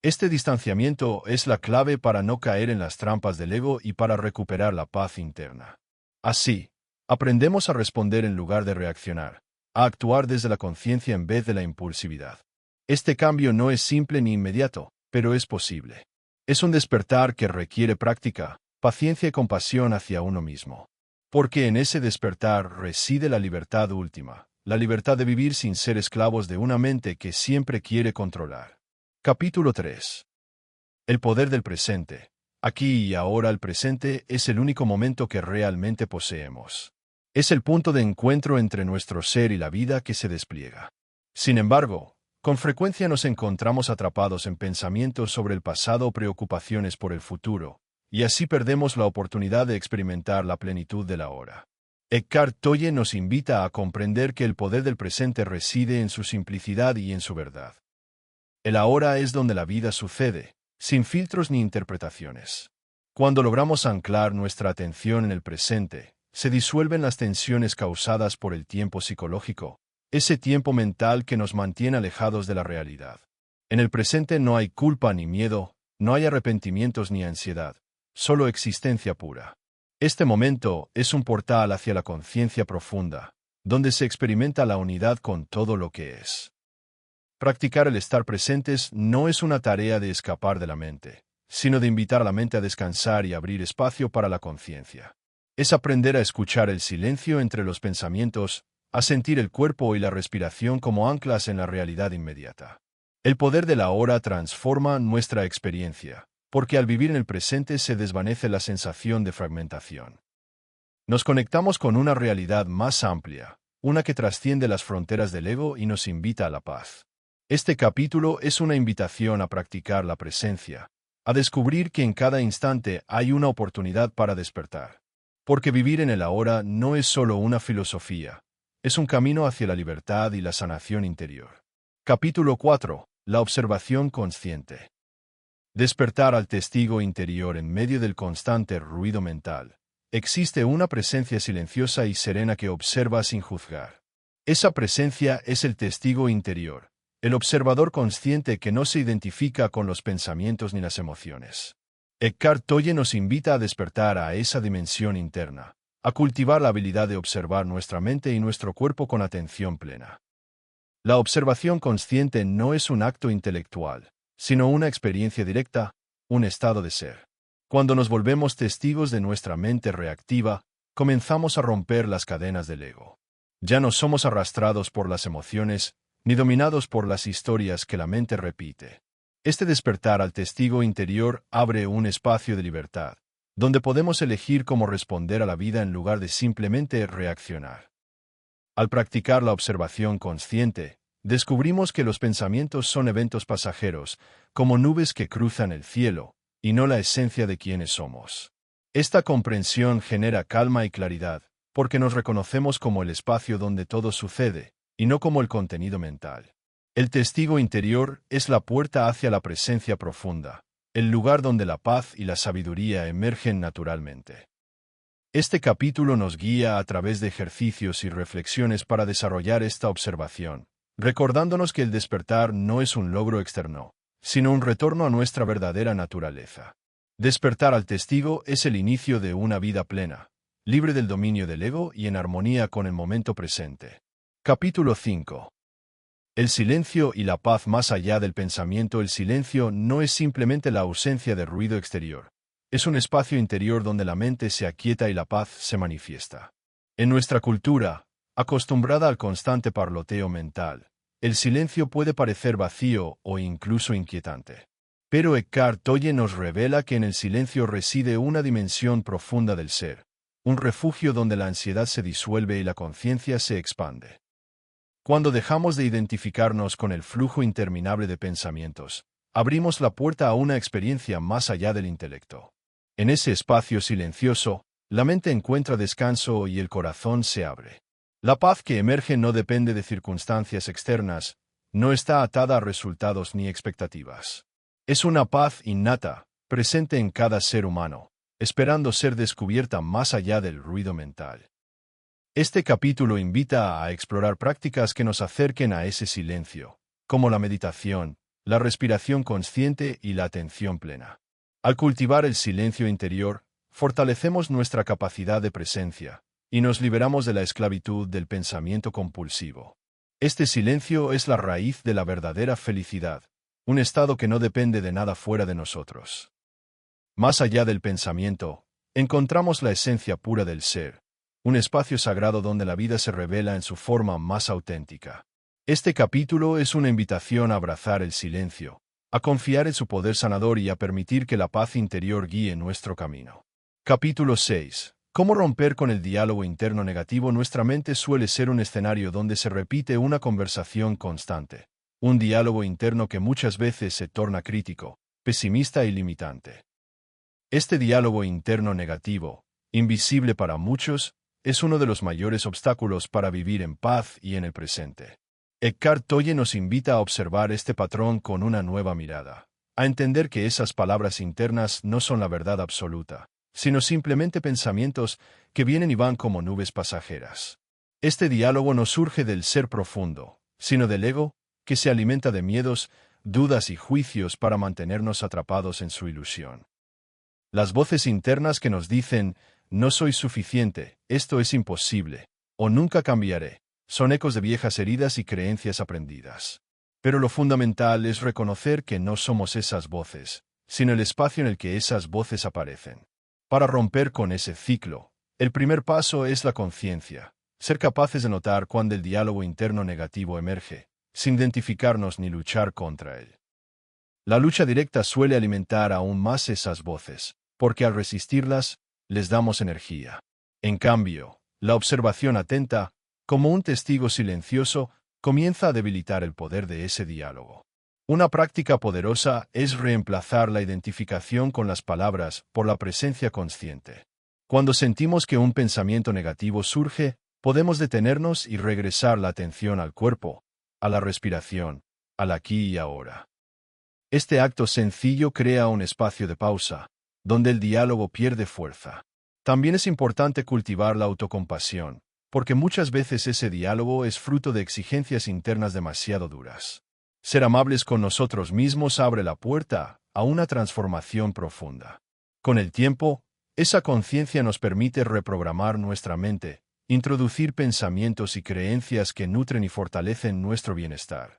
Este distanciamiento es la clave para no caer en las trampas del ego y para recuperar la paz interna. Así, aprendemos a responder en lugar de reaccionar, a actuar desde la conciencia en vez de la impulsividad. Este cambio no es simple ni inmediato, pero es posible. Es un despertar que requiere práctica, paciencia y compasión hacia uno mismo. Porque en ese despertar reside la libertad última, la libertad de vivir sin ser esclavos de una mente que siempre quiere controlar. Capítulo 3. El poder del presente. Aquí y ahora el presente es el único momento que realmente poseemos. Es el punto de encuentro entre nuestro ser y la vida que se despliega. Sin embargo, con frecuencia nos encontramos atrapados en pensamientos sobre el pasado o preocupaciones por el futuro, y así perdemos la oportunidad de experimentar la plenitud del ahora. Eckhart Tolle nos invita a comprender que el poder del presente reside en su simplicidad y en su verdad. El ahora es donde la vida sucede, sin filtros ni interpretaciones. Cuando logramos anclar nuestra atención en el presente, se disuelven las tensiones causadas por el tiempo psicológico, ese tiempo mental que nos mantiene alejados de la realidad. En el presente no hay culpa ni miedo, no hay arrepentimientos ni ansiedad, solo existencia pura. Este momento es un portal hacia la conciencia profunda, donde se experimenta la unidad con todo lo que es. Practicar el estar presentes no es una tarea de escapar de la mente, sino de invitar a la mente a descansar y abrir espacio para la conciencia. Es aprender a escuchar el silencio entre los pensamientos, a sentir el cuerpo y la respiración como anclas en la realidad inmediata. El poder de la hora transforma nuestra experiencia, porque al vivir en el presente se desvanece la sensación de fragmentación. Nos conectamos con una realidad más amplia, una que trasciende las fronteras del ego y nos invita a la paz. Este capítulo es una invitación a practicar la presencia, a descubrir que en cada instante hay una oportunidad para despertar. Porque vivir en el ahora no es solo una filosofía, es un camino hacia la libertad y la sanación interior. Capítulo 4. La observación consciente. Despertar al testigo interior en medio del constante ruido mental. Existe una presencia silenciosa y serena que observa sin juzgar. Esa presencia es el testigo interior, el observador consciente que no se identifica con los pensamientos ni las emociones. Eckhart Tolle nos invita a despertar a esa dimensión interna, a cultivar la habilidad de observar nuestra mente y nuestro cuerpo con atención plena. La observación consciente no es un acto intelectual, sino una experiencia directa, un estado de ser. Cuando nos volvemos testigos de nuestra mente reactiva, comenzamos a romper las cadenas del ego. Ya no somos arrastrados por las emociones, ni dominados por las historias que la mente repite. Este despertar al testigo interior abre un espacio de libertad, donde podemos elegir cómo responder a la vida en lugar de simplemente reaccionar. Al practicar la observación consciente, descubrimos que los pensamientos son eventos pasajeros, como nubes que cruzan el cielo, y no la esencia de quienes somos. Esta comprensión genera calma y claridad, porque nos reconocemos como el espacio donde todo sucede, y no como el contenido mental. El testigo interior es la puerta hacia la presencia profunda, el lugar donde la paz y la sabiduría emergen naturalmente. Este capítulo nos guía a través de ejercicios y reflexiones para desarrollar esta observación, recordándonos que el despertar no es un logro externo, sino un retorno a nuestra verdadera naturaleza. Despertar al testigo es el inicio de una vida plena, libre del dominio del ego y en armonía con el momento presente. Capítulo 5. El silencio y la paz más allá del pensamiento. El silencio no es simplemente la ausencia de ruido exterior. Es un espacio interior donde la mente se aquieta y la paz se manifiesta. En nuestra cultura, acostumbrada al constante parloteo mental, el silencio puede parecer vacío o incluso inquietante. Pero Eckhart Tolle nos revela que en el silencio reside una dimensión profunda del ser, un refugio donde la ansiedad se disuelve y la conciencia se expande. Cuando dejamos de identificarnos con el flujo interminable de pensamientos, abrimos la puerta a una experiencia más allá del intelecto. En ese espacio silencioso, la mente encuentra descanso y el corazón se abre. La paz que emerge no depende de circunstancias externas, no está atada a resultados ni expectativas. Es una paz innata, presente en cada ser humano, esperando ser descubierta más allá del ruido mental. Este capítulo invita a explorar prácticas que nos acerquen a ese silencio, como la meditación, la respiración consciente y la atención plena. Al cultivar el silencio interior, fortalecemos nuestra capacidad de presencia, y nos liberamos de la esclavitud del pensamiento compulsivo. Este silencio es la raíz de la verdadera felicidad, un estado que no depende de nada fuera de nosotros. Más allá del pensamiento, encontramos la esencia pura del ser, un espacio sagrado donde la vida se revela en su forma más auténtica. Este capítulo es una invitación a abrazar el silencio, a confiar en su poder sanador y a permitir que la paz interior guíe nuestro camino. Capítulo 6. ¿Cómo romper con el diálogo interno negativo? Nuestra mente suele ser un escenario donde se repite una conversación constante, un diálogo interno que muchas veces se torna crítico, pesimista y limitante. Este diálogo interno negativo, invisible para muchos, es uno de los mayores obstáculos para vivir en paz y en el presente. Eckhart Tolle nos invita a observar este patrón con una nueva mirada, a entender que esas palabras internas no son la verdad absoluta, sino simplemente pensamientos que vienen y van como nubes pasajeras. Este diálogo no surge del ser profundo, sino del ego, que se alimenta de miedos, dudas y juicios para mantenernos atrapados en su ilusión. Las voces internas que nos dicen, no soy suficiente, esto es imposible, o nunca cambiaré, son ecos de viejas heridas y creencias aprendidas. Pero lo fundamental es reconocer que no somos esas voces, sino el espacio en el que esas voces aparecen. Para romper con ese ciclo, el primer paso es la conciencia, ser capaces de notar cuando el diálogo interno negativo emerge, sin identificarnos ni luchar contra él. La lucha directa suele alimentar aún más esas voces, porque al resistirlas, les damos energía. En cambio, la observación atenta, como un testigo silencioso, comienza a debilitar el poder de ese diálogo. Una práctica poderosa es reemplazar la identificación con las palabras por la presencia consciente. Cuando sentimos que un pensamiento negativo surge, podemos detenernos y regresar la atención al cuerpo, a la respiración, al aquí y ahora. Este acto sencillo crea un espacio de pausa, donde el diálogo pierde fuerza. También es importante cultivar la autocompasión, porque muchas veces ese diálogo es fruto de exigencias internas demasiado duras. Ser amables con nosotros mismos abre la puerta a una transformación profunda. Con el tiempo, esa conciencia nos permite reprogramar nuestra mente, introducir pensamientos y creencias que nutren y fortalecen nuestro bienestar.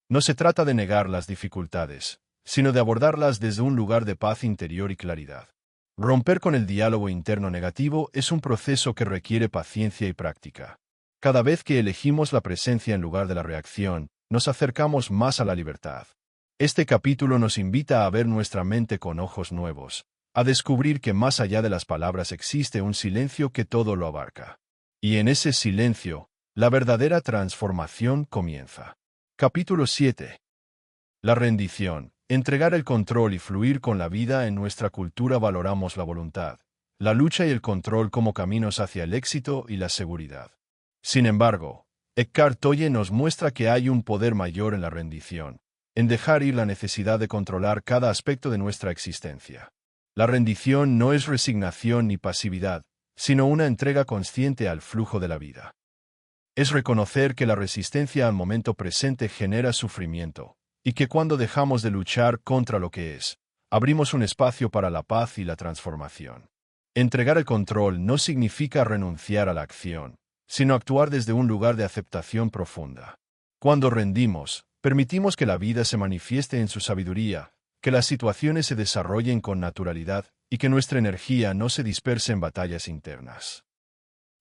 No se trata de negar las dificultades, sino de abordarlas desde un lugar de paz interior y claridad. Romper con el diálogo interno negativo es un proceso que requiere paciencia y práctica. Cada vez que elegimos la presencia en lugar de la reacción, nos acercamos más a la libertad. Este capítulo nos invita a ver nuestra mente con ojos nuevos, a descubrir que más allá de las palabras existe un silencio que todo lo abarca. Y en ese silencio, la verdadera transformación comienza. Capítulo 7. La rendición. Entregar el control y fluir con la vida. En nuestra cultura valoramos la voluntad, la lucha y el control como caminos hacia el éxito y la seguridad. Sin embargo, Eckhart Tolle nos muestra que hay un poder mayor en la rendición, en dejar ir la necesidad de controlar cada aspecto de nuestra existencia. La rendición no es resignación ni pasividad, sino una entrega consciente al flujo de la vida. Es reconocer que la resistencia al momento presente genera sufrimiento, y que cuando dejamos de luchar contra lo que es, abrimos un espacio para la paz y la transformación. Entregar el control no significa renunciar a la acción, sino actuar desde un lugar de aceptación profunda. Cuando rendimos, permitimos que la vida se manifieste en su sabiduría, que las situaciones se desarrollen con naturalidad y que nuestra energía no se disperse en batallas internas.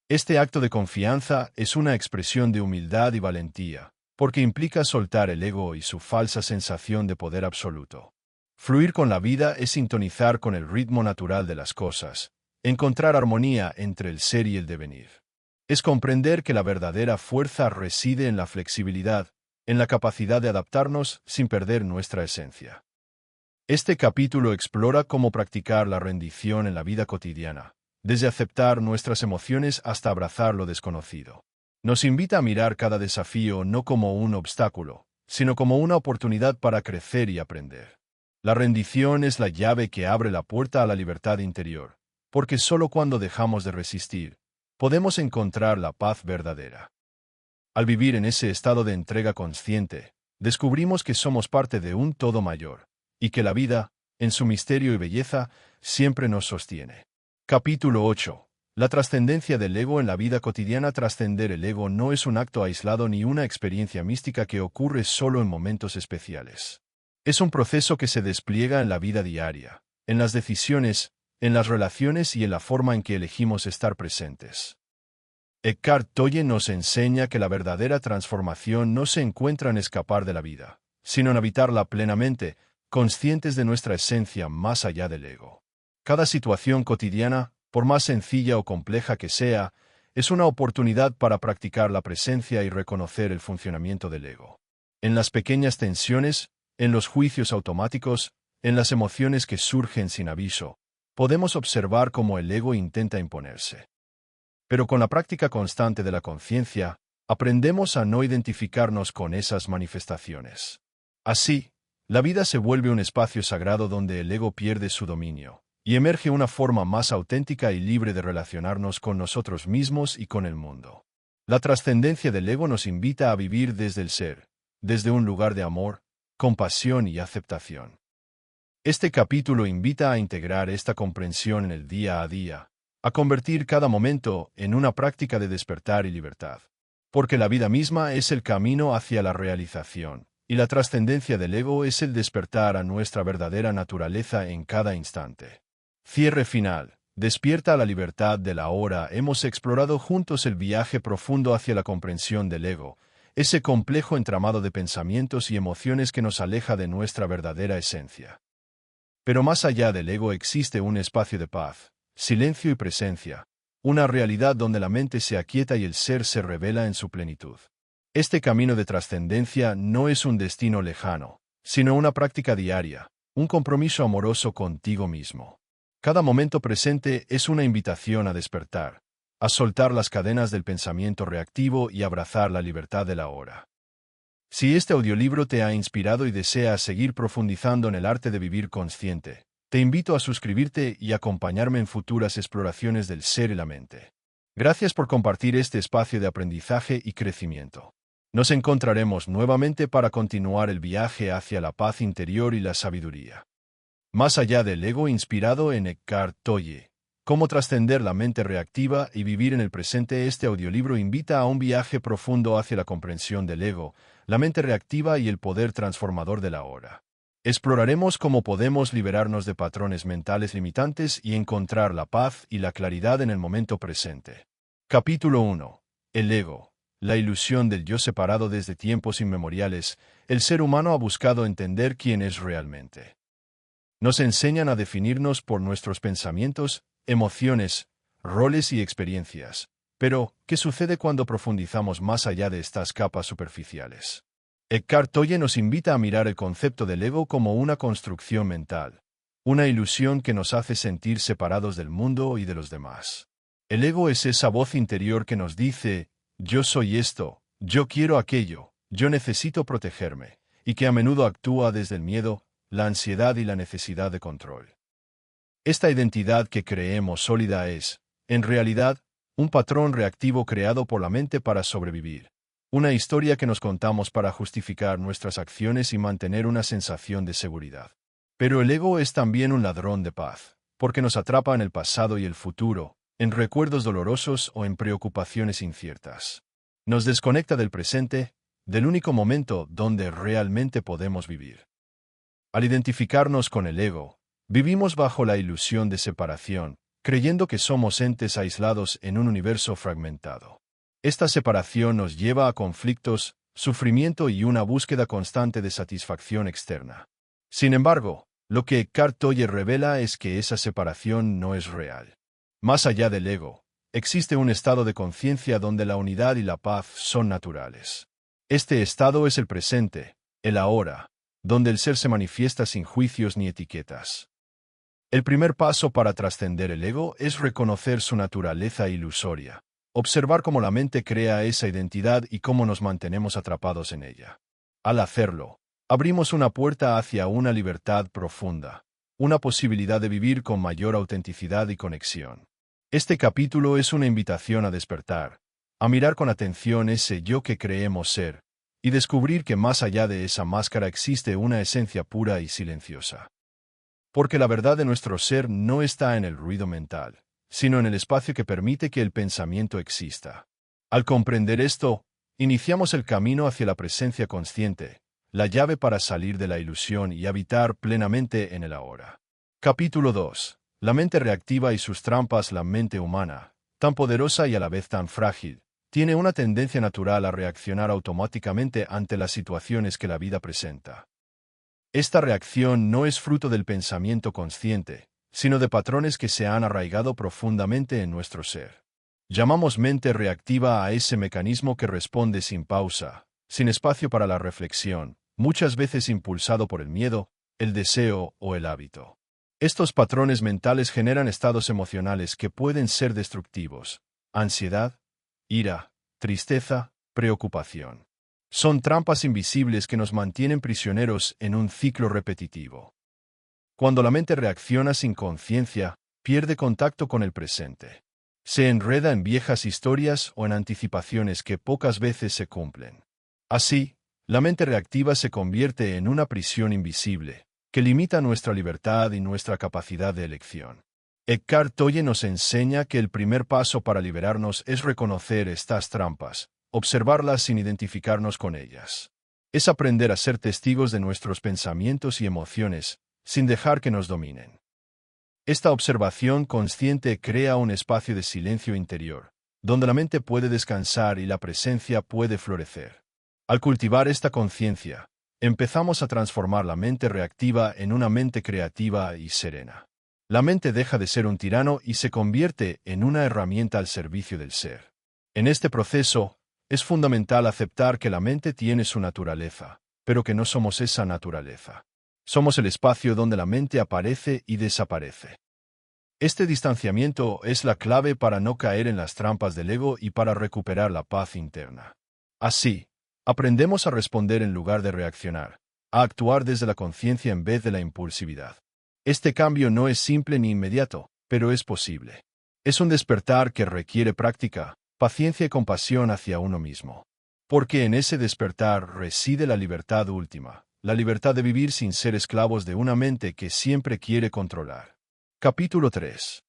Este acto de confianza es una expresión de humildad y valentía, porque implica soltar el ego y su falsa sensación de poder absoluto. Fluir con la vida es sintonizar con el ritmo natural de las cosas, encontrar armonía entre el ser y el devenir. Es comprender que la verdadera fuerza reside en la flexibilidad, en la capacidad de adaptarnos sin perder nuestra esencia. Este capítulo explora cómo practicar la rendición en la vida cotidiana, desde aceptar nuestras emociones hasta abrazar lo desconocido. Nos invita a mirar cada desafío no como un obstáculo, sino como una oportunidad para crecer y aprender. La rendición es la llave que abre la puerta a la libertad interior, porque solo cuando dejamos de resistir, podemos encontrar la paz verdadera. Al vivir en ese estado de entrega consciente, descubrimos que somos parte de un todo mayor, y que la vida, en su misterio y belleza, siempre nos sostiene. Capítulo 8. La trascendencia del ego en la vida cotidiana. Trascender el ego no es un acto aislado ni una experiencia mística que ocurre solo en momentos especiales. Es un proceso que se despliega en la vida diaria, en las decisiones, en las relaciones y en la forma en que elegimos estar presentes. Eckhart Tolle nos enseña que la verdadera transformación no se encuentra en escapar de la vida, sino en habitarla plenamente, conscientes de nuestra esencia más allá del ego. Cada situación cotidiana, por más sencilla o compleja que sea, es una oportunidad para practicar la presencia y reconocer el funcionamiento del ego. En las pequeñas tensiones, en los juicios automáticos, en las emociones que surgen sin aviso, podemos observar cómo el ego intenta imponerse. Pero con la práctica constante de la conciencia, aprendemos a no identificarnos con esas manifestaciones. Así, la vida se vuelve un espacio sagrado donde el ego pierde su dominio, y emerge una forma más auténtica y libre de relacionarnos con nosotros mismos y con el mundo. La trascendencia del ego nos invita a vivir desde el ser, desde un lugar de amor, compasión y aceptación. Este capítulo invita a integrar esta comprensión en el día a día, a convertir cada momento en una práctica de despertar y libertad. Porque la vida misma es el camino hacia la realización, y la trascendencia del ego es el despertar a nuestra verdadera naturaleza en cada instante. Cierre final. Despierta a la libertad de la hora. Hemos explorado juntos el viaje profundo hacia la comprensión del ego, ese complejo entramado de pensamientos y emociones que nos aleja de nuestra verdadera esencia. Pero más allá del ego existe un espacio de paz, silencio y presencia, una realidad donde la mente se aquieta y el ser se revela en su plenitud. Este camino de trascendencia no es un destino lejano, sino una práctica diaria, un compromiso amoroso contigo mismo. Cada momento presente es una invitación a despertar, a soltar las cadenas del pensamiento reactivo y abrazar la libertad de la hora. Si este audiolibro te ha inspirado y deseas seguir profundizando en el arte de vivir consciente, te invito a suscribirte y acompañarme en futuras exploraciones del ser y la mente. Gracias por compartir este espacio de aprendizaje y crecimiento. Nos encontraremos nuevamente para continuar el viaje hacia la paz interior y la sabiduría. Más allá del ego, inspirado en Eckhart Tolle. Cómo trascender la mente reactiva y vivir en el presente. Este audiolibro invita a un viaje profundo hacia la comprensión del ego, la mente reactiva y el poder transformador de la hora. Exploraremos cómo podemos liberarnos de patrones mentales limitantes y encontrar la paz y la claridad en el momento presente. Capítulo 1. El ego. La ilusión del yo separado desde tiempos inmemoriales. El ser humano ha buscado entender quién es realmente. Nos enseñan a definirnos por nuestros pensamientos, emociones, roles y experiencias. Pero, ¿qué sucede cuando profundizamos más allá de estas capas superficiales? Eckhart Tolle nos invita a mirar el concepto del ego como una construcción mental, una ilusión que nos hace sentir separados del mundo y de los demás. El ego es esa voz interior que nos dice, yo soy esto, yo quiero aquello, yo necesito protegerme, y que a menudo actúa desde el miedo, la ansiedad y la necesidad de control. Esta identidad que creemos sólida es, en realidad, un patrón reactivo creado por la mente para sobrevivir. Una historia que nos contamos para justificar nuestras acciones y mantener una sensación de seguridad. Pero el ego es también un ladrón de paz, porque nos atrapa en el pasado y el futuro, en recuerdos dolorosos o en preocupaciones inciertas. Nos desconecta del presente, del único momento donde realmente podemos vivir. Al identificarnos con el ego, vivimos bajo la ilusión de separación, creyendo que somos entes aislados en un universo fragmentado. Esta separación nos lleva a conflictos, sufrimiento y una búsqueda constante de satisfacción externa. Sin embargo, lo que Eckhart Tolle revela es que esa separación no es real. Más allá del ego, existe un estado de conciencia donde la unidad y la paz son naturales. Este estado es el presente, el ahora, donde el ser se manifiesta sin juicios ni etiquetas. El primer paso para trascender el ego es reconocer su naturaleza ilusoria, observar cómo la mente crea esa identidad y cómo nos mantenemos atrapados en ella. Al hacerlo, abrimos una puerta hacia una libertad profunda, una posibilidad de vivir con mayor autenticidad y conexión. Este capítulo es una invitación a despertar, a mirar con atención ese yo que creemos ser, y descubrir que más allá de esa máscara existe una esencia pura y silenciosa. Porque la verdad de nuestro ser no está en el ruido mental, sino en el espacio que permite que el pensamiento exista. Al comprender esto, iniciamos el camino hacia la presencia consciente, la llave para salir de la ilusión y habitar plenamente en el ahora. Capítulo 2. La mente reactiva y sus trampas. La mente humana, tan poderosa y a la vez tan frágil, tiene una tendencia natural a reaccionar automáticamente ante las situaciones que la vida presenta. Esta reacción no es fruto del pensamiento consciente, sino de patrones que se han arraigado profundamente en nuestro ser. Llamamos mente reactiva a ese mecanismo que responde sin pausa, sin espacio para la reflexión, muchas veces impulsado por el miedo, el deseo o el hábito. Estos patrones mentales generan estados emocionales que pueden ser destructivos: ansiedad, ira, tristeza, preocupación. Son trampas invisibles que nos mantienen prisioneros en un ciclo repetitivo. Cuando la mente reacciona sin conciencia, pierde contacto con el presente. Se enreda en viejas historias o en anticipaciones que pocas veces se cumplen. Así, la mente reactiva se convierte en una prisión invisible, que limita nuestra libertad y nuestra capacidad de elección. Eckhart Tolle nos enseña que el primer paso para liberarnos es reconocer estas trampas, observarlas sin identificarnos con ellas. Es aprender a ser testigos de nuestros pensamientos y emociones, sin dejar que nos dominen. Esta observación consciente crea un espacio de silencio interior, donde la mente puede descansar y la presencia puede florecer. Al cultivar esta conciencia, empezamos a transformar la mente reactiva en una mente creativa y serena. La mente deja de ser un tirano y se convierte en una herramienta al servicio del ser. En este proceso, es fundamental aceptar que la mente tiene su naturaleza, pero que no somos esa naturaleza. Somos el espacio donde la mente aparece y desaparece. Este distanciamiento es la clave para no caer en las trampas del ego y para recuperar la paz interna. Así, aprendemos a responder en lugar de reaccionar, a actuar desde la conciencia en vez de la impulsividad. Este cambio no es simple ni inmediato, pero es posible. Es un despertar que requiere práctica, paciencia y compasión hacia uno mismo. Porque en ese despertar reside la libertad última, la libertad de vivir sin ser esclavos de una mente que siempre quiere controlar. Capítulo 3.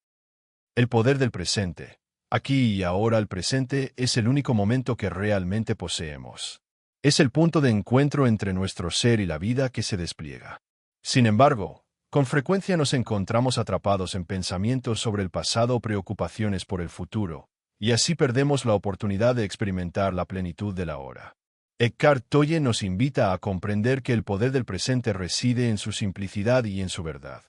El poder del presente. Aquí y ahora el presente es el único momento que realmente poseemos. Es el punto de encuentro entre nuestro ser y la vida que se despliega. Sin embargo, con frecuencia nos encontramos atrapados en pensamientos sobre el pasado o preocupaciones por el futuro, y así perdemos la oportunidad de experimentar la plenitud del ahora. Eckhart Tolle nos invita a comprender que el poder del presente reside en su simplicidad y en su verdad.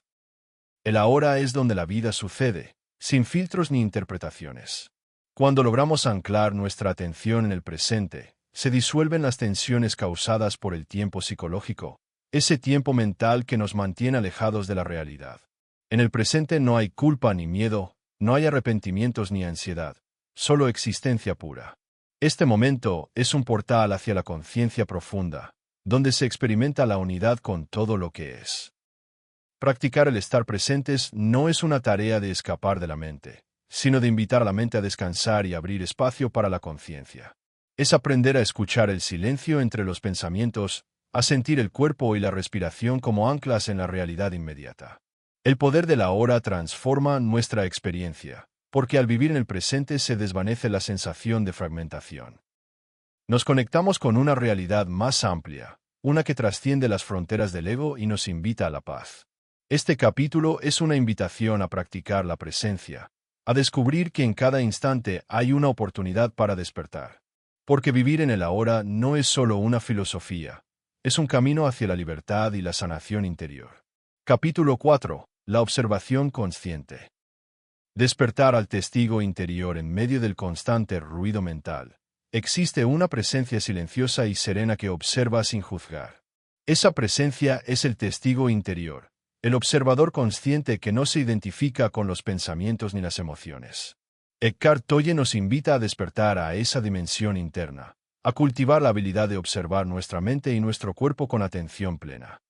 El ahora es donde la vida sucede, sin filtros ni interpretaciones. Cuando logramos anclar nuestra atención en el presente, se disuelven las tensiones causadas por el tiempo psicológico, ese tiempo mental que nos mantiene alejados de la realidad. En el presente no hay culpa ni miedo, no hay arrepentimientos ni ansiedad, solo existencia pura. Este momento es un portal hacia la conciencia profunda, donde se experimenta la unidad con todo lo que es. Practicar el estar presentes no es una tarea de escapar de la mente, sino de invitar a la mente a descansar y abrir espacio para la conciencia. Es aprender a escuchar el silencio entre los pensamientos, a sentir el cuerpo y la respiración como anclas en la realidad inmediata. El poder de la hora transforma nuestra experiencia, porque al vivir en el presente se desvanece la sensación de fragmentación. Nos conectamos con una realidad más amplia, una que trasciende las fronteras del ego y nos invita a la paz. Este capítulo es una invitación a practicar la presencia, a descubrir que en cada instante hay una oportunidad para despertar. Porque vivir en el ahora no es solo una filosofía, es un camino hacia la libertad y la sanación interior. Capítulo 4. La observación consciente. Despertar al testigo interior en medio del constante ruido mental. Existe una presencia silenciosa y serena que observa sin juzgar. Esa presencia es el testigo interior, el observador consciente que no se identifica con los pensamientos ni las emociones. Eckhart Tolle nos invita a despertar a esa dimensión interna, a cultivar la habilidad de observar nuestra mente y nuestro cuerpo con atención plena.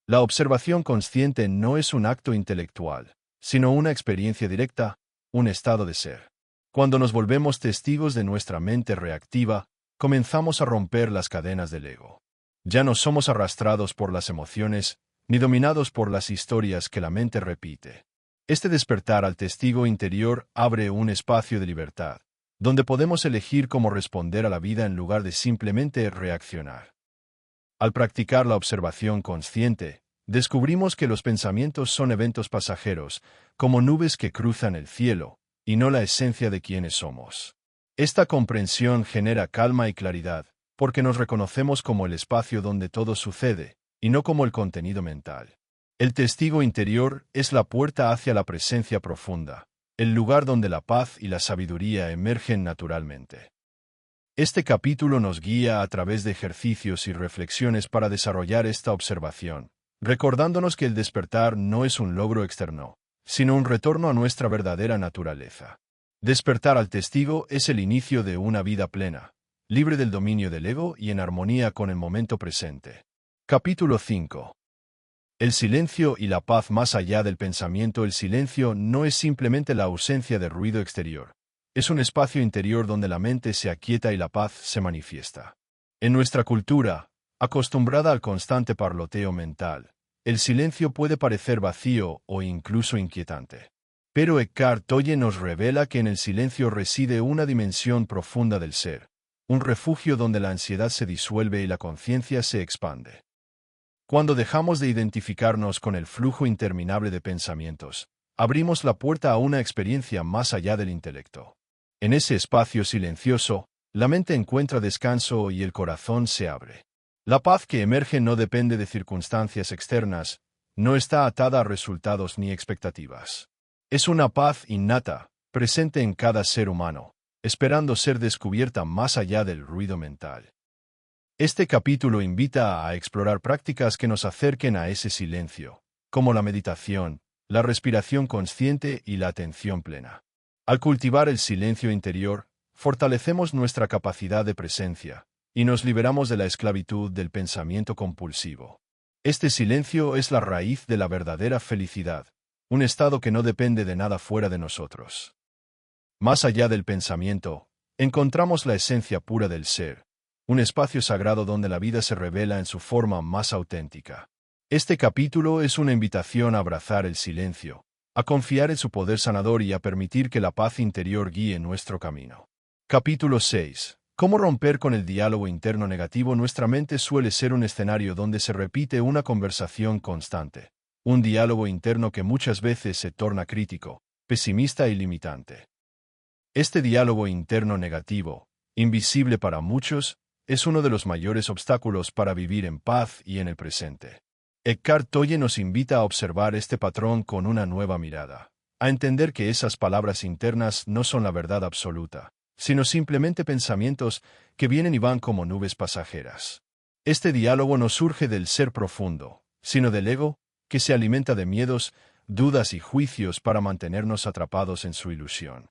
La observación consciente no es un acto intelectual, sino una experiencia directa, un estado de ser. Cuando nos volvemos testigos de nuestra mente reactiva, comenzamos a romper las cadenas del ego. Ya no somos arrastrados por las emociones, ni dominados por las historias que la mente repite. Este despertar al testigo interior abre un espacio de libertad, donde podemos elegir cómo responder a la vida en lugar de simplemente reaccionar. Al practicar la observación consciente, descubrimos que los pensamientos son eventos pasajeros, como nubes que cruzan el cielo, y no la esencia de quienes somos. Esta comprensión genera calma y claridad, porque nos reconocemos como el espacio donde todo sucede, y no como el contenido mental. El testigo interior es la puerta hacia la presencia profunda, el lugar donde la paz y la sabiduría emergen naturalmente. Este capítulo nos guía a través de ejercicios y reflexiones para desarrollar esta observación, recordándonos que el despertar no es un logro externo, sino un retorno a nuestra verdadera naturaleza. Despertar al testigo es el inicio de una vida plena, libre del dominio del ego y en armonía con el momento presente. Capítulo 5. El silencio y la paz más allá del pensamiento. El silencio no es simplemente la ausencia de ruido exterior. Es un espacio interior donde la mente se aquieta y la paz se manifiesta. En nuestra cultura, acostumbrada al constante parloteo mental, el silencio puede parecer vacío o incluso inquietante. Pero Eckhart Tolle nos revela que en el silencio reside una dimensión profunda del ser, un refugio donde la ansiedad se disuelve y la conciencia se expande. Cuando dejamos de identificarnos con el flujo interminable de pensamientos, abrimos la puerta a una experiencia más allá del intelecto. En ese espacio silencioso, la mente encuentra descanso y el corazón se abre. La paz que emerge no depende de circunstancias externas, no está atada a resultados ni expectativas. Es una paz innata, presente en cada ser humano, esperando ser descubierta más allá del ruido mental. Este capítulo invita a explorar prácticas que nos acerquen a ese silencio, como la meditación, la respiración consciente y la atención plena. Al cultivar el silencio interior, fortalecemos nuestra capacidad de presencia y nos liberamos de la esclavitud del pensamiento compulsivo. Este silencio es la raíz de la verdadera felicidad, un estado que no depende de nada fuera de nosotros. Más allá del pensamiento, encontramos la esencia pura del ser, un espacio sagrado donde la vida se revela en su forma más auténtica. Este capítulo es una invitación a abrazar el silencio, a confiar en su poder sanador y a permitir que la paz interior guíe nuestro camino. Capítulo 6. ¿Cómo romper con el diálogo interno negativo? Nuestra mente suele ser un escenario donde se repite una conversación constante, un diálogo interno que muchas veces se torna crítico, pesimista y limitante. Este diálogo interno negativo, invisible para muchos, es uno de los mayores obstáculos para vivir en paz y en el presente. Eckhart Tolle nos invita a observar este patrón con una nueva mirada, a entender que esas palabras internas no son la verdad absoluta, sino simplemente pensamientos que vienen y van como nubes pasajeras. Este diálogo no surge del ser profundo, sino del ego, que se alimenta de miedos, dudas y juicios para mantenernos atrapados en su ilusión.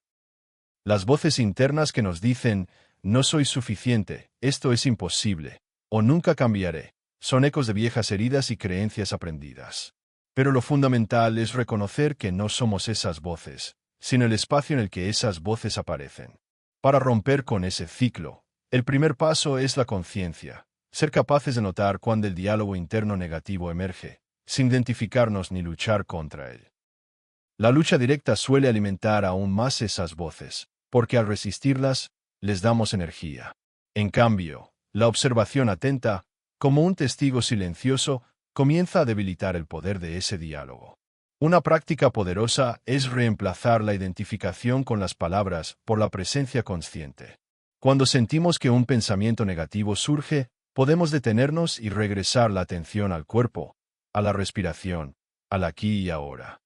Las voces internas que nos dicen, no soy suficiente, esto es imposible, o nunca cambiaré, son ecos de viejas heridas y creencias aprendidas. Pero lo fundamental es reconocer que no somos esas voces, sino el espacio en el que esas voces aparecen. Para romper con ese ciclo, el primer paso es la conciencia, ser capaces de notar cuando el diálogo interno negativo emerge, sin identificarnos ni luchar contra él. La lucha directa suele alimentar aún más esas voces, porque al resistirlas, les damos energía. En cambio, la observación atenta, como un testigo silencioso, comienza a debilitar el poder de ese diálogo. Una práctica poderosa es reemplazar la identificación con las palabras por la presencia consciente. Cuando sentimos que un pensamiento negativo surge, podemos detenernos y regresar la atención al cuerpo, a la respiración, al aquí y ahora.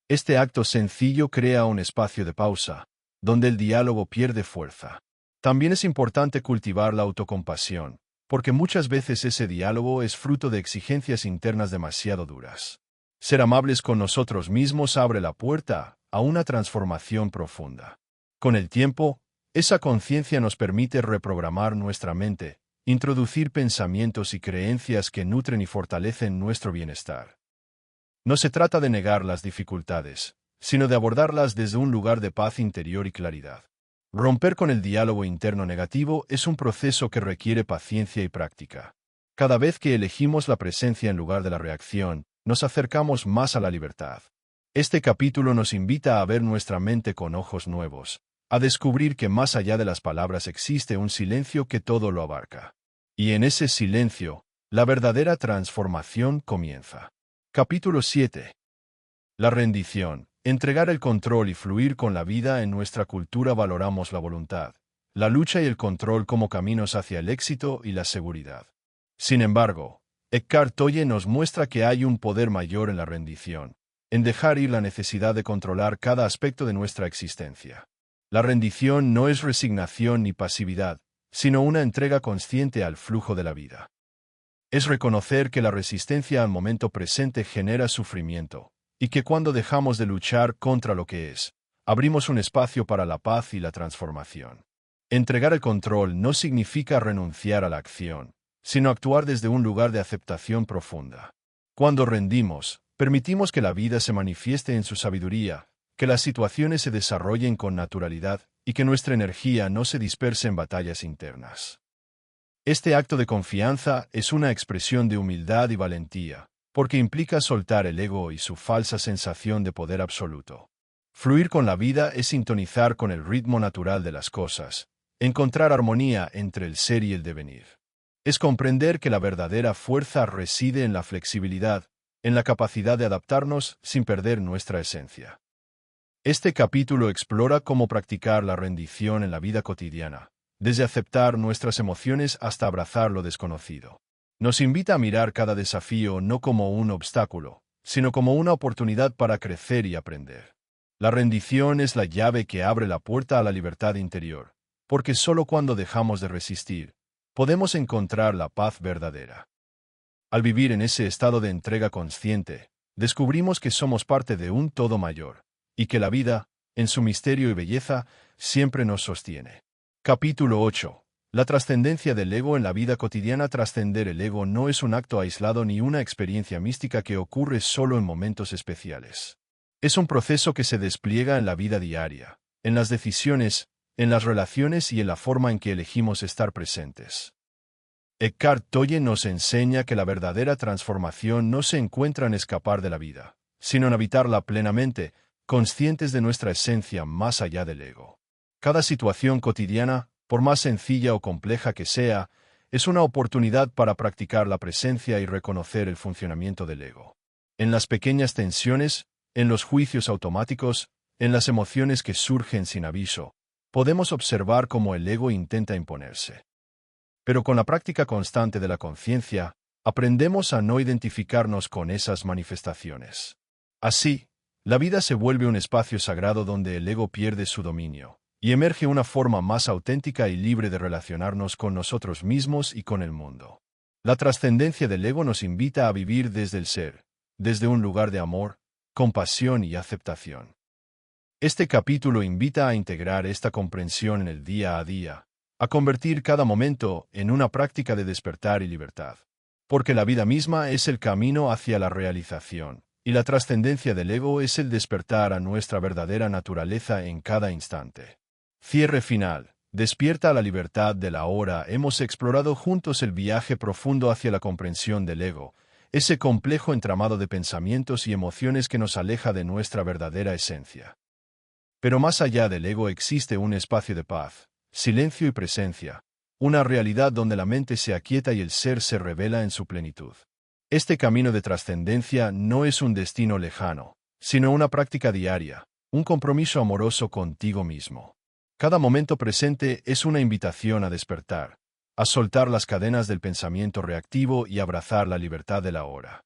Este acto sencillo crea un espacio de pausa, donde el diálogo pierde fuerza. También es importante cultivar la autocompasión, porque muchas veces ese diálogo es fruto de exigencias internas demasiado duras. Ser amables con nosotros mismos abre la puerta a una transformación profunda. Con el tiempo, esa conciencia nos permite reprogramar nuestra mente, introducir pensamientos y creencias que nutren y fortalecen nuestro bienestar. No se trata de negar las dificultades, sino de abordarlas desde un lugar de paz interior y claridad. Romper con el diálogo interno negativo es un proceso que requiere paciencia y práctica. Cada vez que elegimos la presencia en lugar de la reacción, nos acercamos más a la libertad. Este capítulo nos invita a ver nuestra mente con ojos nuevos, a descubrir que más allá de las palabras existe un silencio que todo lo abarca. Y en ese silencio, la verdadera transformación comienza. Capítulo 7. La rendición. Entregar el control y fluir con la vida. En nuestra cultura valoramos la voluntad, la lucha y el control como caminos hacia el éxito y la seguridad. Sin embargo, Eckhart Tolle nos muestra que hay un poder mayor en la rendición, en dejar ir la necesidad de controlar cada aspecto de nuestra existencia. La rendición no es resignación ni pasividad, sino una entrega consciente al flujo de la vida. Es reconocer que la resistencia al momento presente genera sufrimiento, y que cuando dejamos de luchar contra lo que es, abrimos un espacio para la paz y la transformación. Entregar el control no significa renunciar a la acción, sino actuar desde un lugar de aceptación profunda. Cuando rendimos, permitimos que la vida se manifieste en su sabiduría, que las situaciones se desarrollen con naturalidad y que nuestra energía no se disperse en batallas internas. Este acto de confianza es una expresión de humildad y valentía, porque implica soltar el ego y su falsa sensación de poder absoluto. Fluir con la vida es sintonizar con el ritmo natural de las cosas, encontrar armonía entre el ser y el devenir. Es comprender que la verdadera fuerza reside en la flexibilidad, en la capacidad de adaptarnos sin perder nuestra esencia. Este capítulo explora cómo practicar la rendición en la vida cotidiana, desde aceptar nuestras emociones hasta abrazar lo desconocido. Nos invita a mirar cada desafío no como un obstáculo, sino como una oportunidad para crecer y aprender. La rendición es la llave que abre la puerta a la libertad interior, porque solo cuando dejamos de resistir, podemos encontrar la paz verdadera. Al vivir en ese estado de entrega consciente, descubrimos que somos parte de un todo mayor, y que la vida, en su misterio y belleza, siempre nos sostiene. Capítulo 8. La trascendencia del ego en la vida cotidiana. Trascender el ego no es un acto aislado ni una experiencia mística que ocurre solo en momentos especiales. Es un proceso que se despliega en la vida diaria, en las decisiones, en las relaciones y en la forma en que elegimos estar presentes. Eckhart Tolle nos enseña que la verdadera transformación no se encuentra en escapar de la vida, sino en habitarla plenamente, conscientes de nuestra esencia más allá del ego. Cada situación cotidiana, por más sencilla o compleja que sea, es una oportunidad para practicar la presencia y reconocer el funcionamiento del ego. En las pequeñas tensiones, en los juicios automáticos, en las emociones que surgen sin aviso, podemos observar cómo el ego intenta imponerse. Pero con la práctica constante de la conciencia, aprendemos a no identificarnos con esas manifestaciones. Así, la vida se vuelve un espacio sagrado donde el ego pierde su dominio, y emerge una forma más auténtica y libre de relacionarnos con nosotros mismos y con el mundo. La trascendencia del ego nos invita a vivir desde el ser, desde un lugar de amor, compasión y aceptación. Este capítulo invita a integrar esta comprensión en el día a día, a convertir cada momento en una práctica de despertar y libertad. Porque la vida misma es el camino hacia la realización, y la trascendencia del ego es el despertar a nuestra verdadera naturaleza en cada instante. Cierre final. Despierta a la libertad de la hora. Hemos explorado juntos el viaje profundo hacia la comprensión del ego, ese complejo entramado de pensamientos y emociones que nos aleja de nuestra verdadera esencia. Pero más allá del ego existe un espacio de paz, silencio y presencia, una realidad donde la mente se aquieta y el ser se revela en su plenitud. Este camino de trascendencia no es un destino lejano, sino una práctica diaria, un compromiso amoroso contigo mismo. Cada momento presente es una invitación a despertar, a soltar las cadenas del pensamiento reactivo y abrazar la libertad de la hora.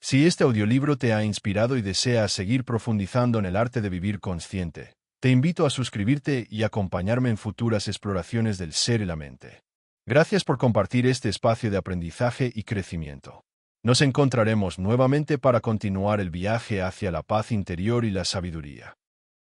Si este audiolibro te ha inspirado y deseas seguir profundizando en el arte de vivir consciente, te invito a suscribirte y acompañarme en futuras exploraciones del ser y la mente. Gracias por compartir este espacio de aprendizaje y crecimiento. Nos encontraremos nuevamente para continuar el viaje hacia la paz interior y la sabiduría.